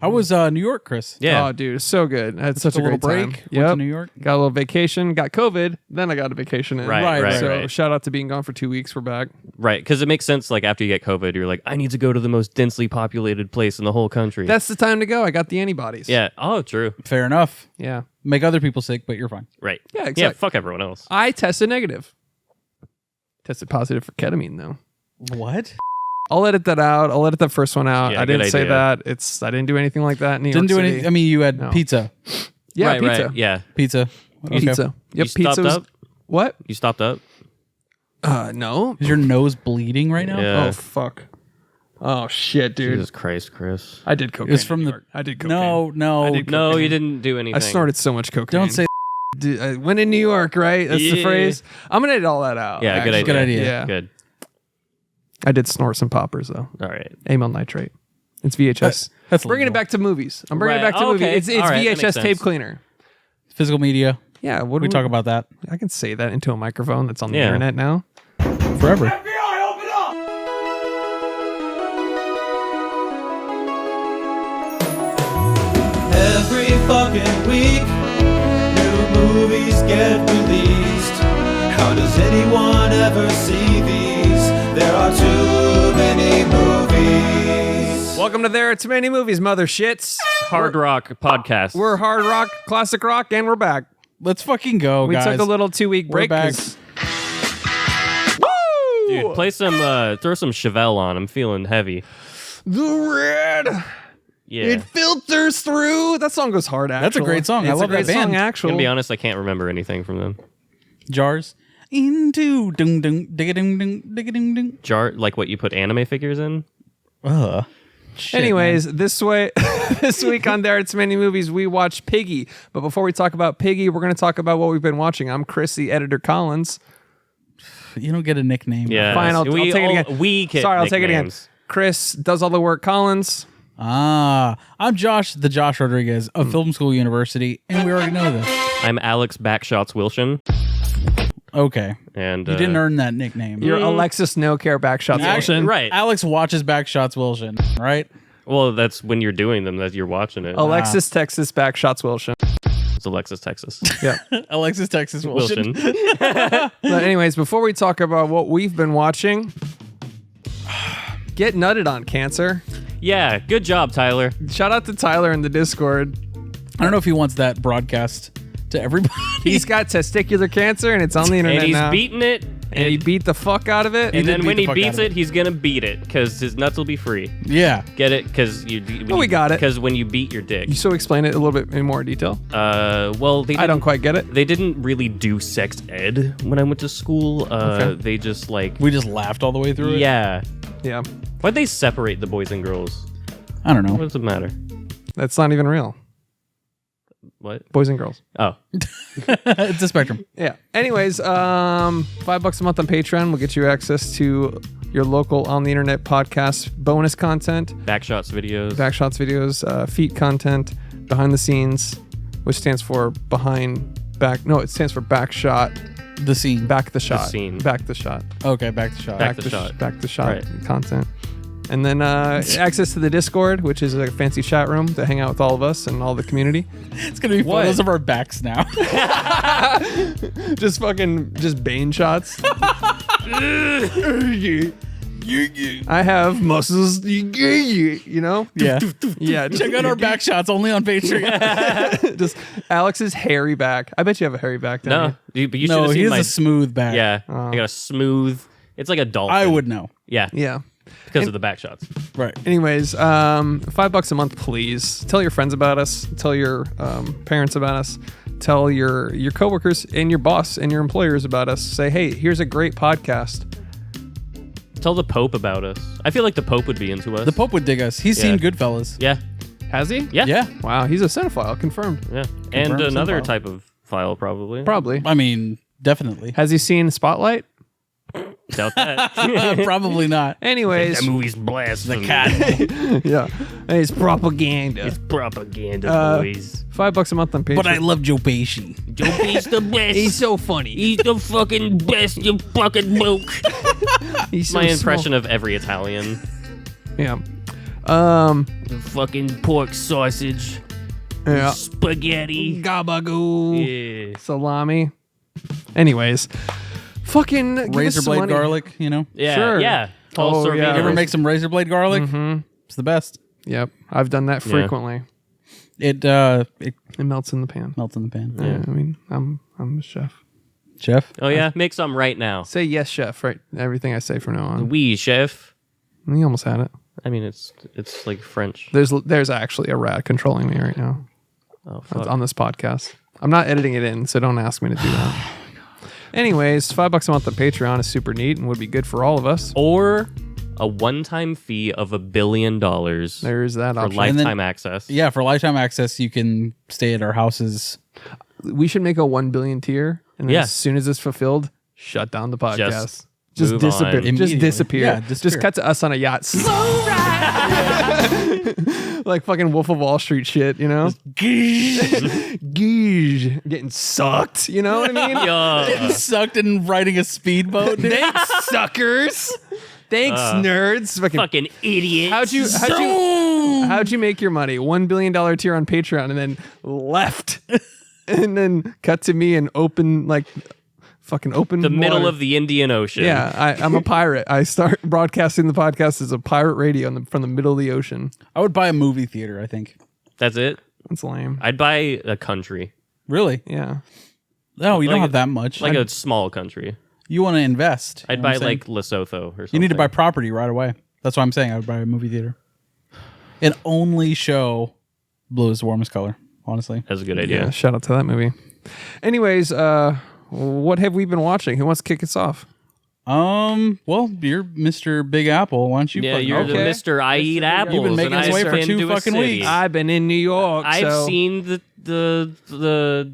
How was New York, Chris? Yeah. Oh, dude, it's so good. I had such a little great break. time. Went to New York. Got a little vacation. Got COVID. Then I got a vacation in. Right. So shout out to being gone for 2 weeks. We're back. Right, because it makes sense, like, after you get COVID, you're like, I need to go to the most densely populated place in the whole country. That's the time to go. I got the antibodies. Yeah. Oh, true. Fair enough. Yeah. Make other people sick, but you're fine. Right. Yeah, exactly. Yeah, fuck everyone else. I tested negative. Tested positive for ketamine, though. What? I'll edit that out. I'll edit that first one out. Yeah, I didn't good say idea. that. I didn't do anything like that in New York Didn't do City. anything. I mean, you had No. pizza. Yeah, right, pizza. Right. Yeah. Pizza. Okay. Pizza. Yep, You pizza stopped was... up? What? You stopped up? No. Is your nose bleeding right now? Yeah. Oh, fuck. Oh, shit, dude. Jesus Christ, Chris. I did cocaine. It's from in New the- York. I did cocaine. No. I did No, cocaine. you didn't do anything. I snorted so much cocaine. Don't say Dude, I went in New York, right? That's the Yeah. phrase. I'm going to edit all that out. Yeah, actually. good idea. Good idea. Yeah. Good. I did snort some poppers, though. All right. Amyl nitrate. It's VHS. That's bringing it legal. back to movies. I'm bringing it Right. back to Oh, movies. okay. It's All right, that makes VHS tape sense. cleaner. Physical media. Yeah. What We do talk about that I can say that into a microphone that's on the Yeah. internet now. forever. Every fucking week, new movies get released. How does anyone ever see these? There are too many movies. Welcome to There Are Too Many Movies, mother shits. Hard Rock Podcast. We're hard rock, classic rock, and we're back. Let's fucking go, We guys. took a little 2-week break. back. 'Cause- Woo! Dude, play some, throw some Chevelle on. I'm feeling heavy. The red. Yeah. It filters through. That song goes hard, actually. That's a great song. I It's love a great that band. song, I'm actually. gonna be honest, I can't remember anything from them. Jars. Into dung dung digga dung dung digga dung dung. Jar, like what you put anime figures in? Shit, Anyways, man. this week on There Are Too Many Movies, we watched Piggy. But before we talk about Piggy, we're going to talk about what we've been watching. I'm Chris, the editor Collins. You don't get a nickname. Yeah. Fine, I'll take it again. We get Sorry, I'll take it again. nicknames. Chris does all the work. Collins. I'm Josh, the Josh Rodriguez of Film School University, and we already know this. I'm Alex Backshots Wilson. Okay. And You didn't earn that nickname. You're Alexis No Care Backshots Wilson. right. Alex watches Backshots Wilson, right? Well, that's when you're doing them that you're watching it. Alexis Texas Backshots Wilson. It's Alexis, Texas. Yeah. Alexis Texas Wilson. Wilson. But anyways, before we talk about what we've been watching, get nutted on, cancer. Yeah, good job, Tyler. Shout out to Tyler in the Discord. I don't know if he wants that broadcast to everybody. He's got testicular cancer and it's on the internet And he's now. beating it. and he beat the fuck out of it. And then beat when the he fuck beats out of it, it. he's gonna beat it because his nuts will be free. Yeah. Get it? Because you. we got it. Because when you beat your dick. So explain it a little bit in more detail. Well, they. I don't didn't- quite get it. They didn't really do sex ed when I went to school. Okay. They just like. We just laughed all the way through it. Yeah. Yeah, Why'd they separate the boys and girls? I don't What know. does it matter? that's not even real. What? Boys and girls. Oh. It's a spectrum. Yeah. Anyways, $5 a month on Patreon will get you access to your local on the internet podcast bonus content, Backshots videos. backshots videos, feat content, behind the scenes, which stands for behind back. No, it stands for backshot. The scene. Back the shot. scene. Back the shot. Okay, back to shot. Back the shot. Back the shot Right. content. And then access to the Discord, which is a fancy chat room to hang out with all of us and all the community. It's going to be What? photos of our backs now. Just Bane shots. I have muscles, you know? Yeah. Yeah. Check out our back shots only on Patreon. Just Alex's hairy back. I bet you have a hairy back, don't No, but you should No, have he seen has my. a smooth back. Yeah, I got a smooth. It's like a dolphin. I would know. Yeah, you? Yeah. because of the backshots. Right. Anyways, $5 a month, please. Tell your friends about us. Tell your parents about us. Tell your coworkers and your boss and your employers about us. Say, hey, here's a great podcast. Tell the Pope about us. I feel like the Pope would be into us. The Pope would dig us. He's Yeah. seen Goodfellas. Yeah, Has he? yeah, Yeah. Wow, he's a cinephile, confirmed. yeah. And Confirmed another cinephile. type of file, probably. Probably. I mean, definitely. Has he seen Spotlight? Doubt that. Probably not. Anyways, movie's blasphemy. yeah, it's propaganda. It's propaganda, boys. $5 a month on Patreon. But I love Joe Pesci. Joey's the best. He's so funny. He's the fucking best, you fucking moke. He's so My impression of every Italian. Yeah. The fucking pork sausage, Yeah. spaghetti. Gabagoo. Yeah. Salami. Anyways, fucking give us Razor some blade money. garlic, you know? Yeah, Sure. yeah. Paul Oh, Sorvino. yeah. You ever make some razor blade garlic? Mm-hmm. It's the best. Yep, I've done that Yeah. frequently. It It melts in the pan. melts in the pan. Yeah, I mean, I'm a chef. Chef? Oh yeah, make some right now. Say yes, chef. Right, everything I say from now on. Oui, chef. You almost had it. I mean, it's like French. There's actually a rat controlling me right now Oh fuck. on this podcast. I'm not editing it in, so don't ask me to do that. Anyways, $5 a month on Patreon is super neat and would be good for all of us. Or a one-time fee of $1 billion There's that for option. lifetime access. Yeah, for lifetime access, you can stay at our houses. We should make a 1 billion tier, and then Yeah. as soon as it's fulfilled, shut down the podcast. Just move disappear. on. Just Immediately. disappear. Yeah, Just disappear. cut to us on a yacht. Like fucking Wolf of Wall Street shit, you know? Geesh. Getting sucked, you know what I mean? Yeah. Sucked in riding a speedboat, dude. Thanks, suckers. Thanks, nerds. Fucking idiot. How'd you make your money? $1 billion tier on Patreon and then left. And then cut to me and open the middle of the Indian Ocean. Yeah, I'm a pirate. I start broadcasting the podcast as a pirate radio from the middle of the ocean. I would buy a movie theater, I think. That's it. That's lame. I'd buy a country. Really? Yeah. No, you don't Like- have that much. Like a small country. You want to invest. I'd you know buy what I'm saying? like Lesotho or something. You need to buy property right away. That's what I'm saying. I would buy a movie theater. And only show Blue Is The Warmest Color, honestly. That's a good Yeah. idea. Shout out to that movie. Anyways, what have we been watching? Who wants to kick us off? Well, you're Mr. Big Apple. Why don't you? Yeah, fucking- you're Okay. the Mr. I eat apples. You've been making and us wait I've for been 2 to a fucking city. weeks. I've been in New York. I've so- seen the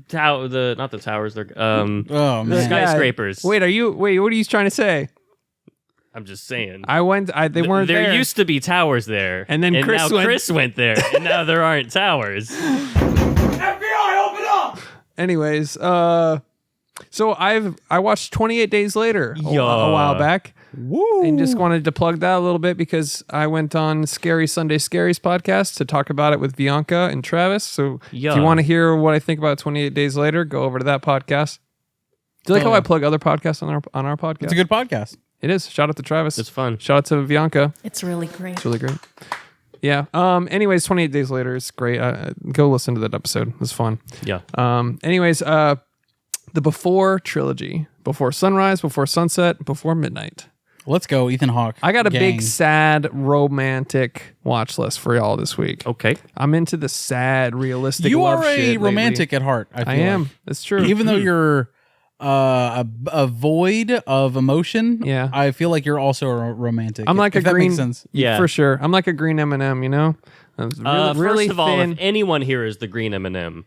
tower, not the towers. They're Oh the man. skyscrapers. Wait, what are you trying to say? I'm just saying. They weren't there. There used to be towers there, And then Chris now went- Chris went there, and now there aren't towers. Anyways, so I watched 28 Days Later a Yeah. while back. Woo. And just wanted to plug that a little bit because I went on Scary Sunday Scaries podcast to talk about it with Bianca and Travis. So if Yeah. you want to hear what I think about 28 Days Later, go over to that podcast. Do you like how I plug other podcasts on our podcast? It's a good podcast. It is. Shout out to Travis. It's fun. Shout out to Bianca. It's really great. It's really great. Yeah. Anyways, 28 Days Later is great. Go listen to that episode. It was fun. Yeah. Anyways, the Before trilogy. Before Sunrise, Before Sunset, Before Midnight. Let's go, Ethan Hawke. I got a gang. big, sad, romantic watch list for y'all this week. Okay. I'm into the sad, realistic You love are a shit lately. romantic at heart. I I feel am. like. That's true. Even though you're a void of emotion. Yeah. I feel like you're also a romantic. I'm like if a that green. makes sense. Yeah. For sure. I'm like a green M&M, you know? Really First of all, thin. if anyone here is the green M&M,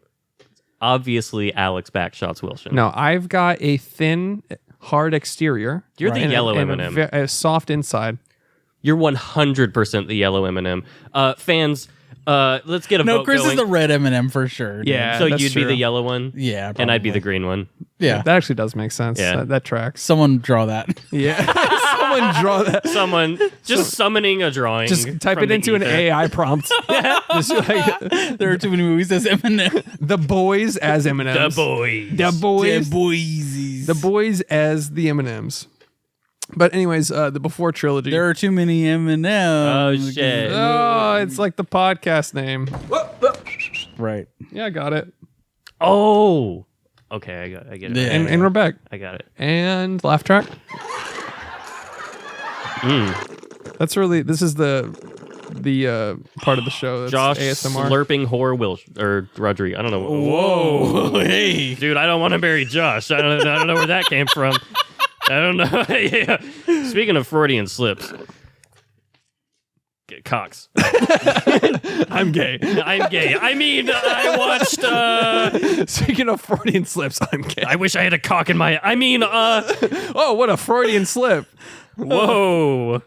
obviously Alex Backshots Wilson. No, I've got a thin, hard exterior. You're the and a- yellow and M&M. a soft inside. You're 100% the yellow M&M. Fans, let's get a No, vote Chris going. is the red M&M for sure. dude. Yeah. So that's you'd be true. the yellow one? Yeah. And I'd be probably. the green one. Yeah. That actually does make sense. Yeah. That tracks. Someone draw that. Yeah. Someone draw that. Someone just summoning a drawing. Just type from it the into an ether. AI prompt. Just like, There are too many movies as Eminem. the boys as The M&Ms. boys. The boys. boysies. The boys as the M&Ms. But anyways, the Before trilogy. There are too many Eminems. Oh, shit. Oh, it's like the podcast name. Right. Yeah, I got it. Oh. Okay, I get it. Yeah. And we're back. I got it. And laugh track. This is the part of the show that's Josh ASMR. slurping whore or Rodrigo. I don't know. Whoa. Hey. Dude, I don't want to marry Josh. I don't know where that came from. I don't know. Yeah. Speaking of Freudian slips. Cocks. I'm gay. I'm gay. I mean, I watched Speaking of Freudian slips, I'm gay. I wish I had a cock in my Oh, what a Freudian slip. whoa.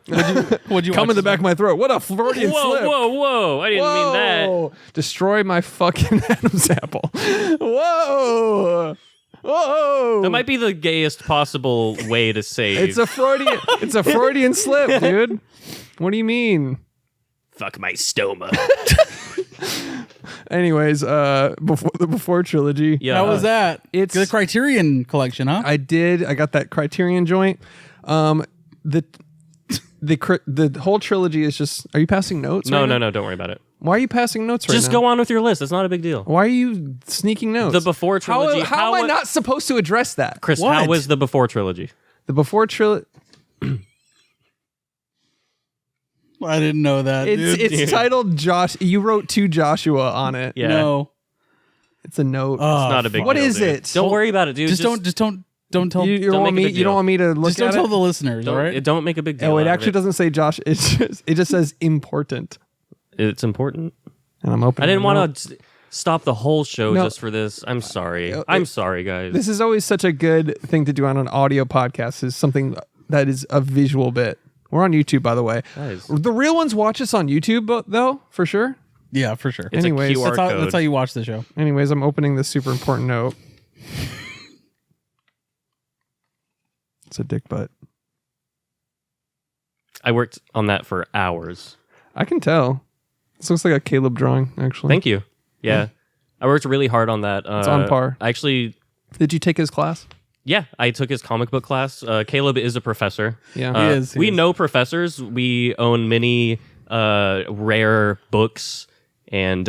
What'd you Come watch in the back of my throat. What a Freudian slip. Whoa. I didn't mean that. Whoa. Destroy my fucking Adam's apple. Whoa. Whoa. That might be the gayest possible way to say It's a Freudian slip, dude. What do you mean? Fuck my stoma. Anyways, before trilogy. Yeah. How was that? It's the Criterion collection, huh? I got that Criterion joint. The whole trilogy is just. Are you passing notes? No, right now? no, don't worry about it. Why are you passing notes right now? Just go on with your list. It's not a big deal. Why are you sneaking notes? The Before trilogy. How am I not supposed to address that? Chris, What? how was the Before trilogy? The Before trilogy. I didn't know that. dude. It's titled Josh. You wrote to Joshua on it. Yeah. No. It's a note. It's not a big What deal. is dude. it? Don't worry about it, dude. Just don't tell. You don't want make a me. big You don't deal. want me to look Just don't at tell it. the listeners. All right. Don't make a big deal. Oh, it out of actually doesn't say Josh. It just says important. It's important. And I'm opening. I didn't the note. want to stop the whole show No. just for this. I'm sorry. I'm sorry, guys. This is always such a good thing to do on an audio podcast. Is something that is a visual bit. We're on YouTube, by the way. Guys. The real ones watch us on YouTube, though, for sure. Yeah, for sure. It's Anyways, a QR code. That's how you watch the show. Anyways, I'm opening this super important note. It's a dick butt. I worked on that for hours. I can tell. This looks like a Caleb drawing, actually. Thank you. Yeah. I worked really hard on that. It's on par. Actually, Did you take his class? yeah, I took his comic book class. Caleb is a professor. Yeah. He is. We know professors. We own many rare books, and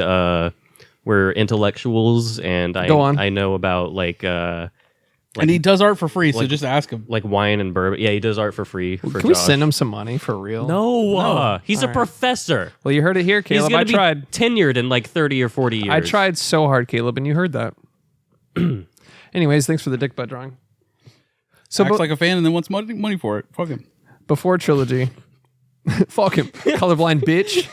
we're intellectuals. And Go on. I know about And he does art for free, so just ask him. like wine and bourbon. Yeah, he does art for free. For Can we Josh. send him some money for real? No, he's a All right. professor. Well, you heard it here, He's Caleb. gonna I be tried. tenured in like 30 or 40 years. I tried so hard, Caleb, and you heard that. Anyways, thanks for the dick butt drawing. So Acts like a fan and then wants money for it. Fuck him. before trilogy, fuck him, colorblind bitch.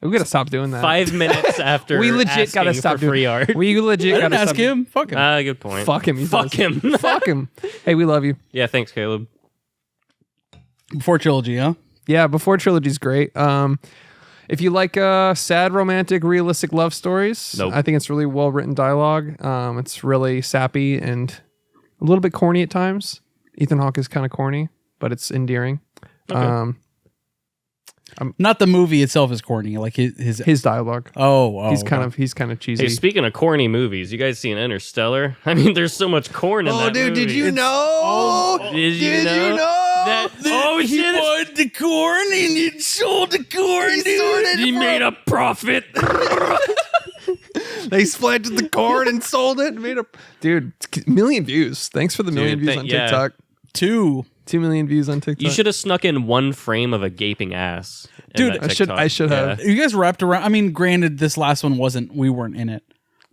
We gotta stop doing that. 5 minutes after we legit gotta asking stop for free doing. art. We legit I gotta didn't ask stop. him. Fuck him. Good point. Fuck him. He Fuck does. him. Fuck him. Hey, we love you. Yeah, thanks, Caleb. Before trilogy, huh? Yeah, before trilogy's great. If you like sad, romantic, realistic love stories, Nope. I think it's really well written dialogue. It's really sappy and a little bit corny at times. Ethan Hawke is kind of corny, but it's endearing. Okay. Not the movie itself is corny. Like his Dialogue. he's He's kind of cheesy. Hey, speaking of corny movies, you guys seen Interstellar? I mean, there's so much corn in that movie. did you know? Did you know? That, oh, he shit. bought the corn and he sold the corn, dude. He made a profit. They splanted the corn and sold it. And made a million views. Thanks for the million views on yeah. TikTok. 2 million views on TikTok. You should have snuck in one frame of a gaping ass. in Dude, that I should TikTok. have. Yeah. You guys wrapped around. I mean, granted, this last one we weren't in it,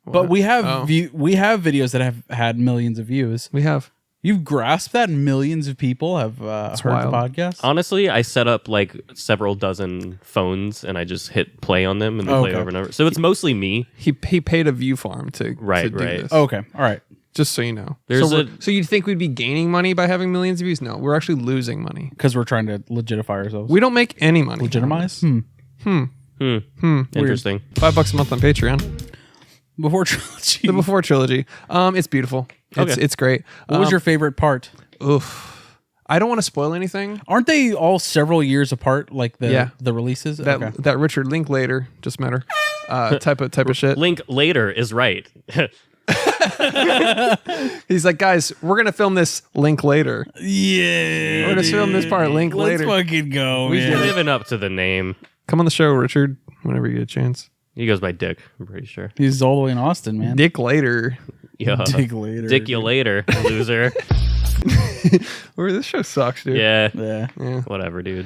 but we have we have videos that have had millions of views. We have. You've grasped that millions of people have heard wild. the podcast. Honestly, I set up like several dozen phones and I just hit play on them and they play Okay. over and over. So it's mostly me. He paid a view farm to do Right. this. Okay, all right. Just so you know. There's so, a- so you'd think we'd be gaining money by having millions of views? No, we're actually losing money. Because we're trying to legitify ourselves. We don't make any money. legitimize. Interesting. $5 a month on Patreon. Before trilogy. The Before trilogy. It's beautiful. Okay. It's great. What was your favorite part? Oof. I don't want to spoil anything. Aren't they all several years apart? Like the Yeah. the releases. That Richard Linklater just met her. Type of shit. Link later is right. He's like, guys, we're gonna film this link later. Yeah. We're gonna film this part link later. Let's fucking go. He's man. living up to the name. Come on the show, Richard, whenever you get a chance. He goes by Dick, I'm pretty sure. He's all the way in Austin, man. Dick later. Yeah. Dig later. Dick you later, loser. This show sucks, dude. Yeah. Yeah. Whatever, dude.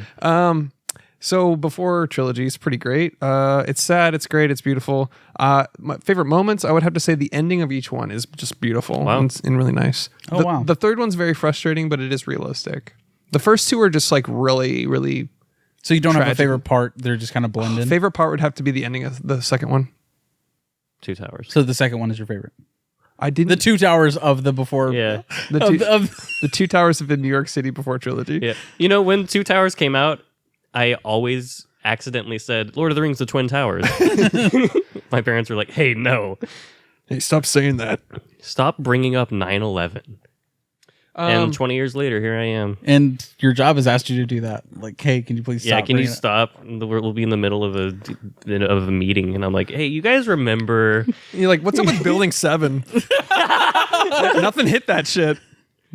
So Before trilogy is pretty great. It's sad, it's great, it's beautiful. My favorite moments, I would have to say the ending of each one is just beautiful Wow. and really nice. Oh, wow. The third one's very frustrating, but it is realistic. The first two are just like really, really. So you don't have a Tragic. favorite part? They're just kind of blend in. Favorite part would have to be the ending of the second one. Two Towers. So the second one is your favorite. I didn't. The 2 towers of the before. Yeah. the Of, two, of- the two towers of the New York City Before trilogy. Yeah. You know, when Two Towers came out, I always accidentally said, Lord of the Rings, the Twin Towers. My parents were like, hey, no. Hey, stop saying that. Stop bringing up 9/11. And 20 years later, here I am. And your job has asked you to do that. Like, hey, can you please stop? Yeah, can you bringing it- stop? We'll be in the middle of a meeting, and I'm like, hey, you guys remember? You're like, what's up with Building 7? Nothing hit that shit.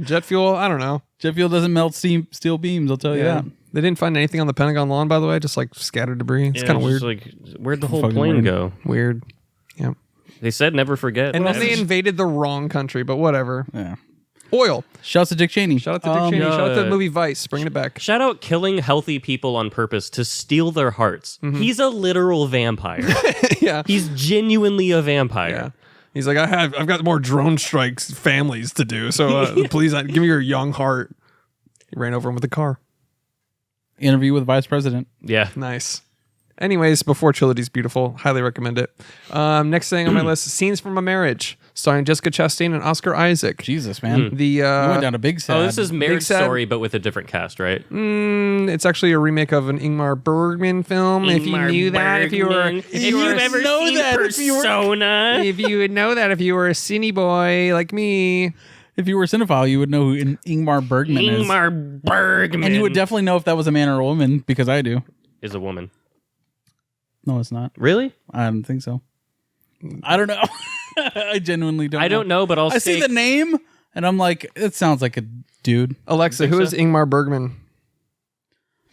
Jet fuel, I don't know. Jet fuel doesn't melt steel beams, I'll tell you that. They didn't find anything on the Pentagon lawn, by the way, just like scattered debris. It's kind of weird. Like, where'd the whole Fucking plane weird. go? Weird. Yeah. They said never forget. And then they invaded the wrong country, but whatever. Yeah. Oil. Shouts to Dick Cheney. Shout out to Dick Cheney. yeah. Shout out to the movie Vice. Bringing it back. Shout out killing healthy people on purpose to steal their hearts. He's a literal vampire. Yeah. He's genuinely a vampire. Yeah. He's like, I've got more drone strikes families to do, so please give me your young heart. He ran over him with a car. Interview with Vice President. Yeah. Nice. Anyways, before Trilogy's beautiful, highly recommend it. Next thing on my list, Scenes from a Marriage, starring Jessica Chastain and Oscar Isaac. Jesus, man. The You went down a big sad. Oh, this is Marriage Sad- Story, but with a different cast, right? it's actually a remake of an Ingmar Bergman film. If you knew that, if you were, If you've ever seen Persona, if you would know that, if you were a cine boy like me. If you were a cinephile, you would know who Ingmar Bergman is. Ingmar Bergman. And you would definitely know if that was a man or a woman, because I do. is a woman. No, it's not. Really? I don't think so. I don't know. I genuinely don't I don't know, but I'll I see the name, and I'm like, it sounds like a dude. Alexa, who is Ingmar Bergman?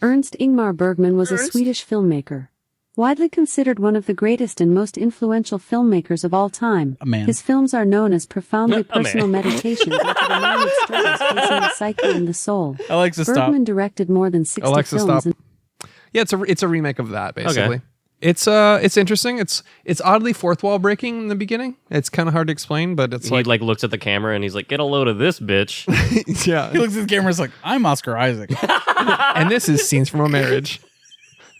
Ernst Ingmar Bergman was a Swedish filmmaker. Widely considered one of the greatest and most influential filmmakers of all time, A man. his films are known as profoundly A man. personal meditations into the myriad struggles facing the psyche and the soul. Alexa, stop. Bergman directed more than 60 Alexa, films. stop. Yeah, it's a remake of that basically. It's interesting. It's oddly fourth wall breaking in the beginning. It's kind of hard to explain, but it's He like looks at the camera and he's like, "Get a load of this, bitch." yeah. He looks at the camera and is like, I'm Oscar Isaac. And this is Scenes from a Marriage.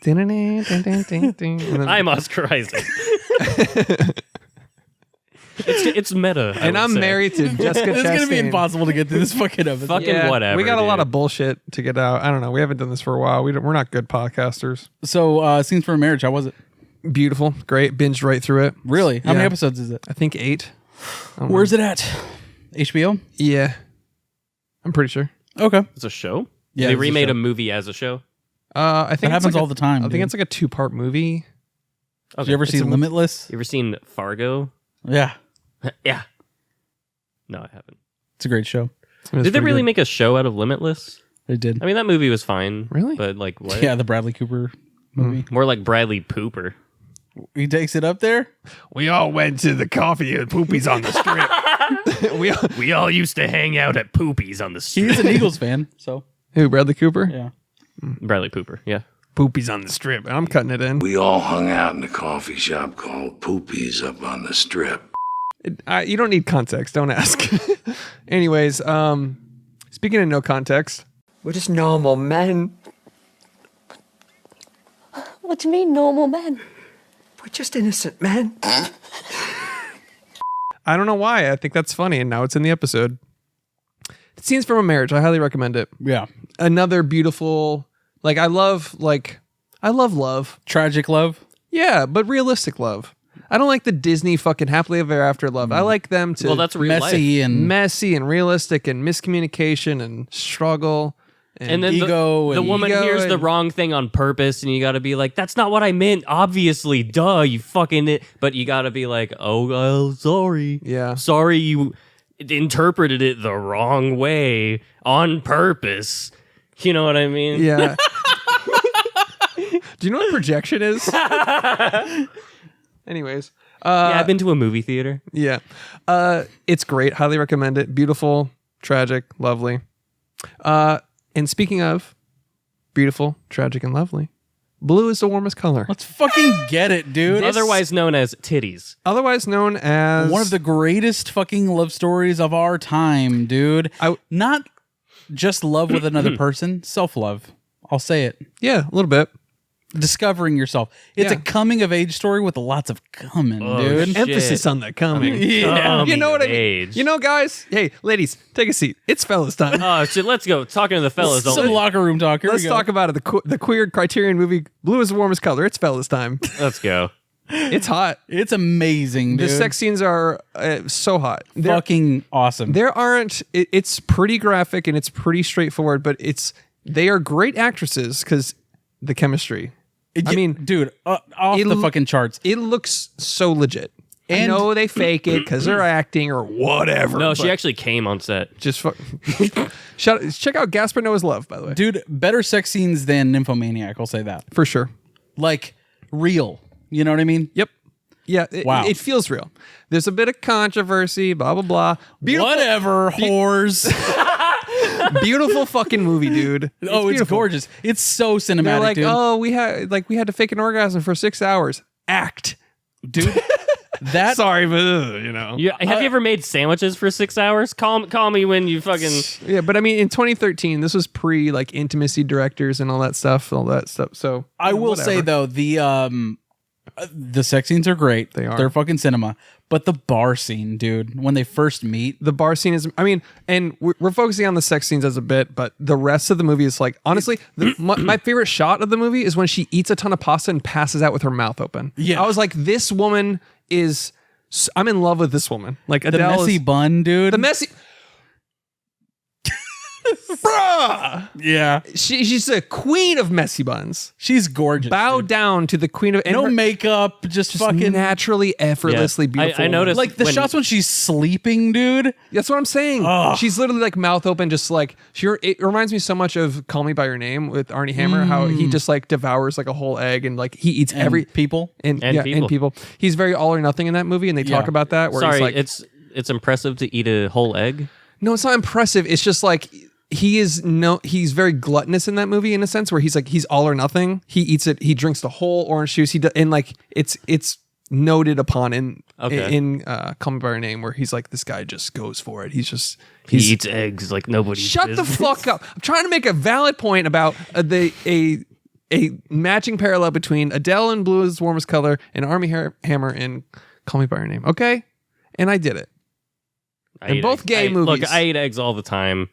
And then- I'm Oscar Isaac. it's meta. I and would I'm say. married to Jessica Chastain. It's going to be impossible to get through this fucking episode. Fucking whatever. We got a lot dude. of bullshit to get out. I don't know. We haven't done this for a while. We're not good podcasters. So, Scenes from a Marriage, how was it? Beautiful, great. Binged right through it. Really? How many Yeah. episodes is it? I think 8. Where's it at? HBO? Yeah, I'm pretty sure. Okay. It's a show. Yeah, they it's a remade show. a movie as a show. I think That it's happens like all the time. I think it's like a 2-part movie. Did you ever see Limitless? You ever seen Fargo? Yeah. Yeah. No, I haven't. It's a great show. Did they really make a show out of Limitless? They did. I mean, that movie was fine. Really? But like, what? Yeah, the Bradley Cooper movie. More like Bradley Pooper. He takes it up there. We all went to the coffee and poopies on the strip. We all used to hang out at Poopies on the street. He's an Eagles fan, so Who? Bradley Cooper? yeah. Bradley Pooper, yeah. Poopies on the strip. I'm cutting it in. We all hung out in a coffee shop called Poopies up on the strip. You don't need context. Don't ask. Anyways, speaking of no context, We're just normal men. What do you mean, normal men? We're just innocent men. I don't know why. I think that's funny, and now it's in the episode. Scenes from a Marriage. I highly recommend it. Yeah. Another beautiful, I love love. Tragic love. Yeah, but realistic love. I don't like the Disney fucking happily ever after love. I like them to Well, that's real Messy life. and messy and realistic and miscommunication and struggle. And then ego the and- woman ego hears the and- wrong thing on purpose, and you got to be like, "That's not what I meant." Obviously, duh, you fucking it. But you got to be like, "Oh, sorry, Yeah. sorry, you interpreted it the wrong way on purpose." You know what I mean? Yeah. Do you know what projection is? Anyways. Yeah, I've been to a movie theater. Yeah. It's great. Highly recommend it. Beautiful, tragic, lovely. And speaking of beautiful, tragic, and lovely, blue is the warmest color. Let's fucking get it, dude. Otherwise known as titties. Otherwise known as One of the greatest fucking love stories of our time, dude. Not just love with another person, self-love. I'll say it. Yeah, a little bit. Discovering yourself. It's Yeah. a coming of age story with lots of coming, dude. shit. Emphasis on the coming. Yeah. You know what I mean? Age. You know, guys? Hey, ladies, take a seat. It's fellas time. Oh shit! Let's go. Talking to the fellas. Some Don't locker room talk. Here Let's we go. talk about it. The queer Criterion movie, Blue is the Warmest Color. It's fellas time. Let's go. It's hot. It's amazing, dude. The sex scenes are so hot. Fucking awesome. There aren't. It's pretty graphic and it's pretty straightforward, but they are great actresses because the chemistry. I mean, dude, off the fucking charts. It looks so legit. I And- know they fake it because they're acting or whatever. No, but she actually came on set. just check out Gaspar Noé's Love, by the way, Dude, better sex scenes than Nymphomaniac, I'll say that. for sure. Like, real. You know what I mean? Yep. Yeah. Wow. It feels real. There's a bit of controversy. Blah blah blah. Beautiful, Whatever, whores. beautiful fucking movie, dude. It's beautiful. gorgeous. It's so cinematic, They're like, dude. oh, we had to fake an orgasm for 6 hours. Act. Dude, that Sorry, but you know. Have you ever made sandwiches for 6 hours? Call me when you fucking. Yeah, but I mean, in 2013, this was pre like intimacy directors and all that stuff. So I will say though, the sex scenes are great. They are. They're fucking cinema. But the bar scene, dude, when they first meet, the bar scene is. I mean, and we're focusing on the sex scenes as a bit, but the rest of the movie is like honestly, my favorite shot of the movie is when she eats a ton of pasta and passes out with her mouth open. Yeah. I was like, this woman is. I'm in love with this woman. Like the Adele messy is, bun, dude. the messy. Bruh! Yeah. She's a queen of messy buns. She's gorgeous. Bow dude. down to the queen of No and her- makeup, just fucking naturally, effortlessly Yeah. beautiful. I noticed like the when- shots when she's sleeping, dude. That's what I'm saying. Ugh. She's literally like mouth open, just like it reminds me so much of Call Me by Your Name with Arnie Hammer. How he just like devours like a whole egg and like he eats And every people. and people. people. He's very all or nothing in that movie, and they talk Yeah. about that. Where Sorry, he's like, it's impressive to eat a whole egg. no, it's not impressive. It's just like he's very gluttonous in that movie in a sense where he's all or nothing. He eats it. He drinks the whole orange juice. And like it's noted upon in Call Me by Your Name where he's like, this guy just goes for it. He Eats eggs like nobody. Shut the fuck up. I'm trying to make a valid point about a matching parallel between Adele in Blue Is the Warmest Color and Armie Hammer in Call Me by Your Name. Okay? And I did it. And both gay movies. Look, I eat eggs all the time.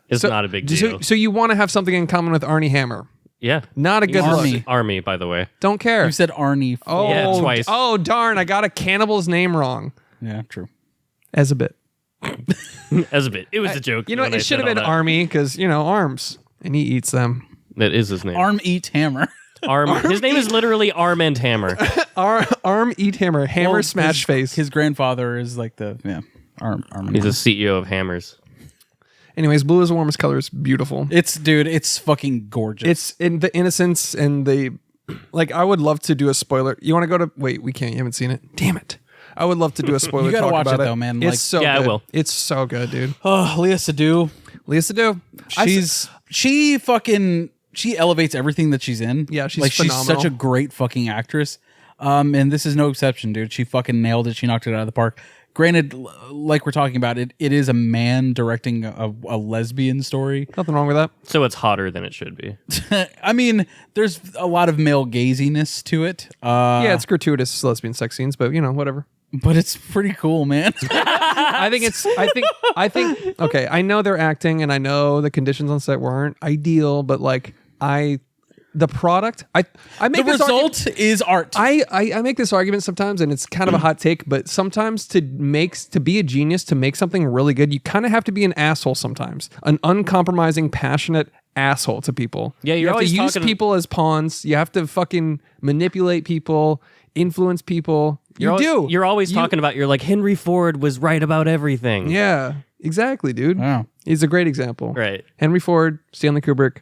It's not a big deal. So you want to have something in common with Arnie Hammer. Yeah. Not a good Army. look. Army, by the way. Don't care. You said Arnie. Oh, Yeah, twice. Oh, darn. I got a cannibal's name wrong. Yeah, true. As a bit. As a bit. It was a joke. You know what? when I It should said have been all that. Army because, arms. And he eats them. That is his name. Arm eat hammer. His name is literally Arm and Hammer. Arm eat hammer. Hammer Well, smash face. His grandfather is like the arm. He's a CEO of Hammers. Anyways, Blue Is the Warmest Color is beautiful. It's fucking gorgeous. It's in the innocence and the like. I would love to do a spoiler. You want to go to? Wait, we can't. You haven't seen it. Damn it! I would love to do a spoiler. You gotta talk watch about it, though, man. It's Like- so Yeah, I good. will. It's so good, dude. oh, Leah Seydoux. Leah Seydoux. She elevates everything that she's in. Yeah, she's like phenomenal. she's such a great fucking actress. And this is no exception, dude. She fucking nailed it. She knocked it out of the park. Granted, like we're talking about, it is a man directing a lesbian story. Nothing wrong with that. So it's hotter than it should be. I mean, there's a lot of male gaziness to it. Yeah, it's gratuitous lesbian sex scenes, but whatever. But it's pretty cool, man. I think. Okay, I know they're acting, and I know the conditions on set weren't ideal, but like the product, I make The this result is art. I make this argument sometimes, and it's kind of a hot take, but sometimes to be a genius, to make something really good, you kind of have to be an asshole sometimes, an uncompromising, passionate asshole to people. Yeah, you you're have to always use talking- people as pawns. You have to fucking manipulate people, influence people. You're always talking about. You're like Henry Ford was right about everything. Yeah, exactly, dude. Wow. He's a great example. Right. Henry Ford, Stanley Kubrick,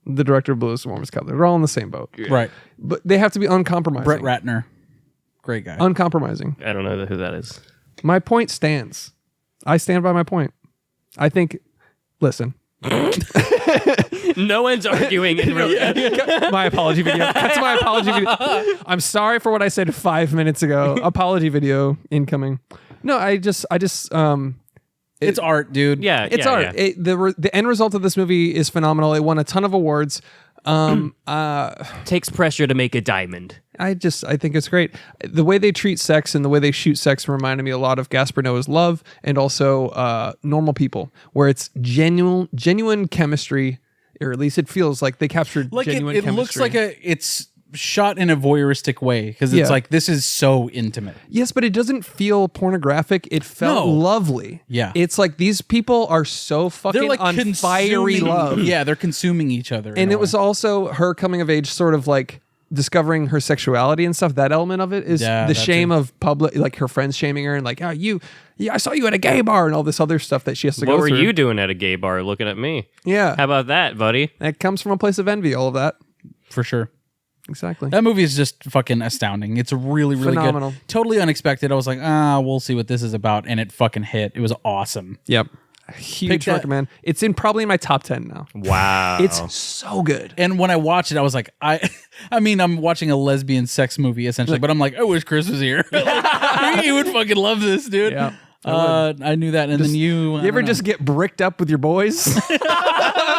the director of Blue Is the Warmest Color. They're all in the same boat. Right. But they have to be uncompromising. Brett Ratner. Great guy. Uncompromising. I don't know who that is. My point stands. I stand by my point. I think, listen. No one's arguing in real. My apology video. That's my apology video. I'm sorry for what I said 5 minutes ago. Apology video incoming. No, I just it's art, dude. Yeah, it's yeah, art. yeah. The end result of this movie is phenomenal. It won a ton of awards. Takes pressure to make a diamond. I think it's great. The way they treat sex and the way they shoot sex reminded me a lot of Gaspar Noé's Love and also Normal People, where it's genuine chemistry, or at least it feels like they captured Like genuine it chemistry. looks like it's shot in a voyeuristic way because it's Yeah. like this is so intimate. Yes, but it doesn't feel pornographic. It felt No. lovely. Yeah. It's like these people are so fucking They're like on fiery consuming- love. Yeah, they're consuming each other. in And a it was way. also her coming of age, sort of like discovering her sexuality and stuff. That element of it is Yeah, the that shame too. of public, like her friends shaming her and like, oh, I saw you at a gay bar and all this other stuff that she has to What go were through. you doing at a gay bar looking at me? Yeah. How about that, buddy? It comes from a place of envy, all of that. for sure. Exactly. That movie is just fucking astounding. It's really, really Phenomenal. good. Totally unexpected. I was like, we'll see what this is about, and it fucking hit. It was awesome. Yep. Pick Huge that- recommend. It's probably in my top 10 now. Wow. It's so good. And when I watched it, I was like, I mean, I'm watching a lesbian sex movie essentially, but I'm like, I wish Chris was here. Like, he would fucking love this, dude. Yeah, I knew that, and then you. You ever just get bricked up with your boys?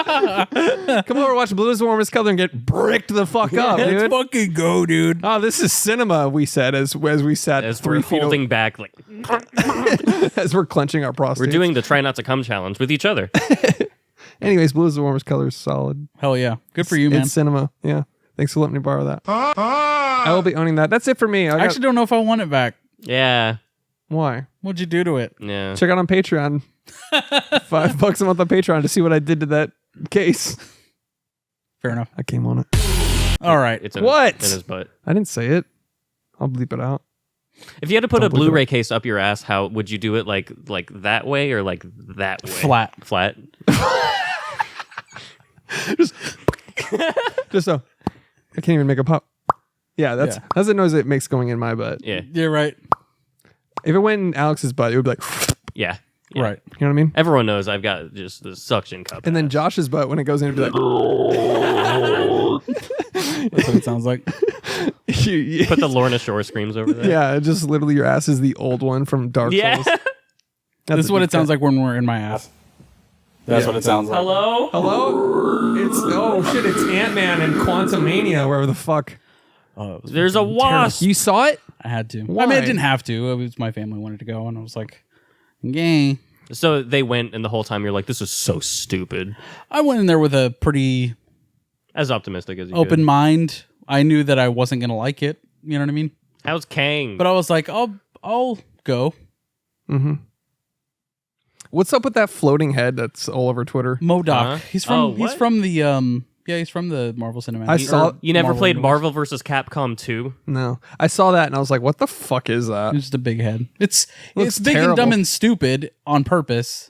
Come over, watch Blue Is the Warmest Color and get bricked the fuck up, let's dude. fucking go, dude. Oh, this is cinema, we said as we sat As 3 we're feet holding back, like as we're clenching our prostates. we're doing the try not to come challenge with each other. Anyways, Blue Is the Warmest Color is solid. Hell yeah, good for you, man. It's cinema. Yeah. Thanks for letting me borrow that. I will be owning that. That's it for me. I actually don't know if I want it back. Yeah. Why? What'd you do to it? Yeah. Check out on Patreon. $5 a month on Patreon to see what I did to that case. Fair enough. I came on it. All right. It's in What? in his butt. I didn't say it. I'll bleep it out. If you had to put Don't a believe Blu-ray case up your ass, how would you do it? Like that way or like that way? Flat. Flat. Just so I can't even make a pop. Yeah, that's the noise it makes going in my butt. Yeah. You're right. If it went in Alex's butt, it would be like, Yeah. Yeah. Right. you know what I mean? Everyone knows I've got just the suction cup. And then Josh's butt, when it goes in, it'd be like, That's what it sounds like. Put the Lorna Shore screams over there. yeah, it just literally your ass is the old one from Dark Yeah. Souls. This is what it sounds like when we're in my ass. That's what it sounds like. Hello? Hello? It's Ant-Man and Quantumania, wherever the fuck. Oh, it was There's a wasp. You saw it? I had to. Why? I mean, I didn't have to. It was my family wanted to go, and I was like, "Yay!" So they went, and the whole time you're like, "This is so stupid." I went in there with a pretty As optimistic as you open could. mind. I knew that I wasn't gonna like it. You know what I mean? How's Kang? But I was like, I'll go. Mm-hmm. What's up with that floating head that's all over Twitter? MODOK. Huh? He's from. Oh, he's what? from the. He's from the Marvel Cinematic. I saw- you never Marvel played movies. Marvel vs. Capcom 2? No. I saw that and I was like, what the fuck is that? It's just a big head. It's Looks big terrible. and dumb and stupid on purpose.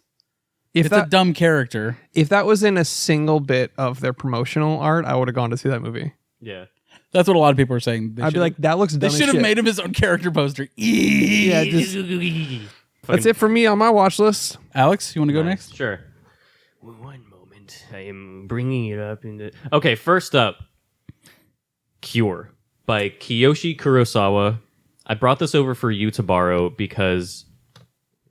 If It's a that, dumb character. if that was in a single bit of their promotional art, I would have gone to see that movie. Yeah. That's what a lot of people are saying. I'd be like, that looks dumb they as should have shit. made him his own character poster. Yeah, just, that's it for me on my watch list. Alex, you want to go next? Sure. One moment. I am bringing it up in the... Okay, first up. Cure by Kiyoshi Kurosawa. I brought this over for you to borrow because...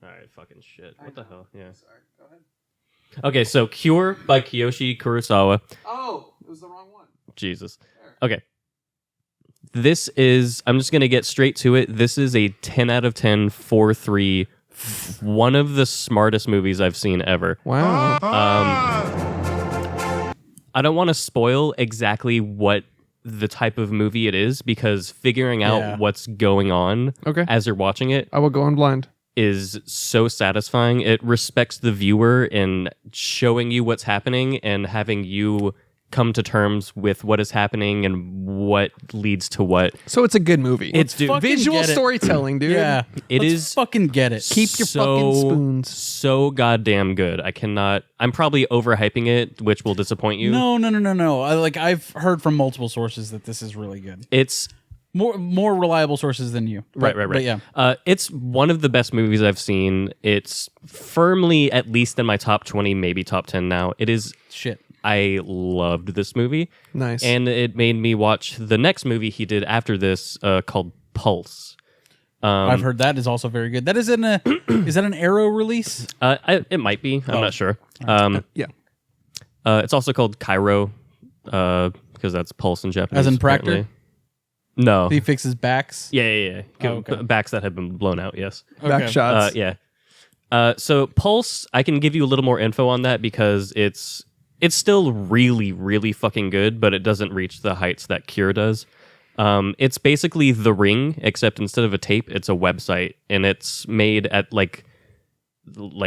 Alright, fucking shit. What the hell? Yeah. Sorry, go ahead. Okay, so Cure by Kiyoshi Kurosawa. Oh, it was the wrong one. Jesus. Okay. This is... I'm just going to get straight to it. This is a 10 out of 10, 4-3... One of the smartest movies I've seen ever. Wow. I don't want to spoil exactly what the type of movie it is because figuring out Yeah. what's going on Okay. as you're watching it I will go in blind. is so satisfying. It respects the viewer in showing you what's happening and having you come to terms with what is happening and what leads to what. So it's a good movie. It's dude, fucking visual get it. storytelling, dude. Yeah. It Let's is fucking get it. Keep your fucking spoons. So goddamn good. I cannot. I'm probably overhyping it, which will disappoint you. No. I've heard from multiple sources that this is really good. It's More reliable sources than you. right. But yeah. It's one of the best movies I've seen. It's firmly at least in my top 20, maybe top 10 now. It is. Shit. I loved this movie. Nice. And it made me watch the next movie he did after this called Pulse. I've heard that is also very good. That is is that an Arrow release? It might be. I'm not sure. yeah. It's also called Cairo because that's Pulse in Japanese. As in Proctor? apparently. No. He fixes backs. Yeah. Oh, okay. Backs that have been blown out, yes. Back shots. Yeah. So Pulse, I can give you a little more info on that because it's still really, really fucking good, but it doesn't reach the heights that Cure does. It's basically The Ring, except instead of a tape, it's a website, and it's made at like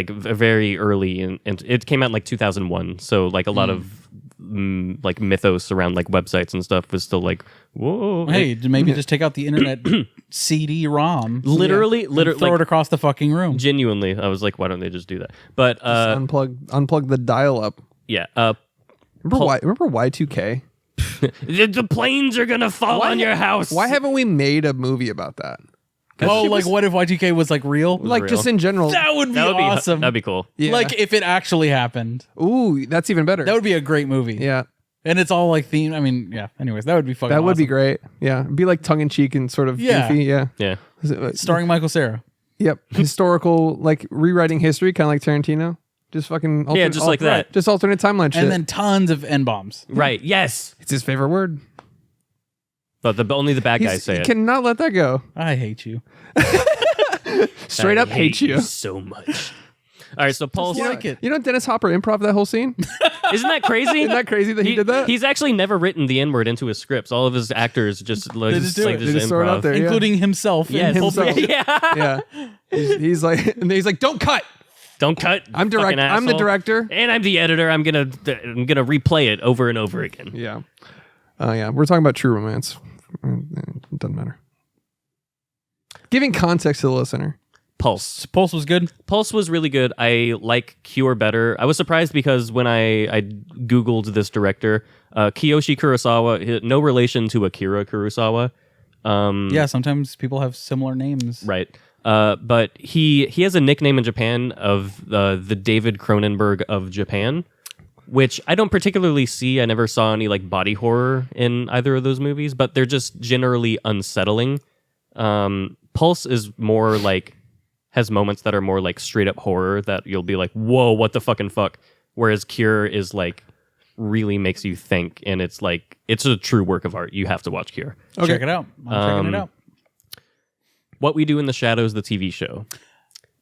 very early, and it came out in like 2001. So like a lot of like mythos around like websites and stuff was still like, whoa. Hey, maybe just take out the internet CD-ROM. Literally, throw like, it across the fucking room. Genuinely, I was like, why don't they just do that? But Just unplug the dial-up. yeah. Remember Y2K? The planes are gonna fall on your house. Why haven't we made a movie about that? Oh, like what if Y2K was like real? Like real. just in general. That would be awesome. That'd be cool. Yeah. Like if it actually happened. Ooh, that's even better. That would be a great movie. Yeah. And it's all like themed. I mean, yeah. Anyways, that would be fucking That would be awesome. great. Yeah. Be like tongue in cheek and sort of Yeah. goofy. Yeah. Yeah. Starring Michael Cera. Yep. Historical, like rewriting history, kind of like Tarantino. Just fucking just like that. Just alternate timeline shit. And then tons of N-bombs. Right. Yes. It's his favorite word. But only the bad guys say He it. cannot let that go. I hate you. Straight I up hate you. so much. All right, so Paul's like it. You know Dennis Hopper improv that whole scene? Isn't that crazy? Isn't that crazy that he did that? He's actually never written the N-word into his scripts. All of his actors just like They just do it. They just throw it out there. Yeah. Including himself. Yes. in Pulp Himself. Fiction. Yeah. Yeah. He's like, and he's like, don't cut. Don't cut. I'm fucking direct. I'm the asshole. director. And I'm the editor. I'm gonna replay it over and over again. Yeah. Yeah. We're talking about True Romance. It doesn't matter. Giving context to the listener. Pulse. Pulse was good. Pulse was really good. I like Cure better. I was surprised because when I Googled this director, Kiyoshi Kurosawa, no relation to Akira Kurosawa. Yeah, sometimes people have similar names. Right. But he has a nickname in Japan of the David Cronenberg of Japan, which I don't particularly see. I never saw any like body horror in either of those movies, but they're just generally unsettling. Pulse is more like has moments that are more like straight up horror that you'll be like, whoa, what the fucking fuck? Whereas Cure is like really makes you think, and it's like it's a true work of art. You have to watch Cure. Check it out. I'm checking it out. What We Do in the Shadows, the TV show.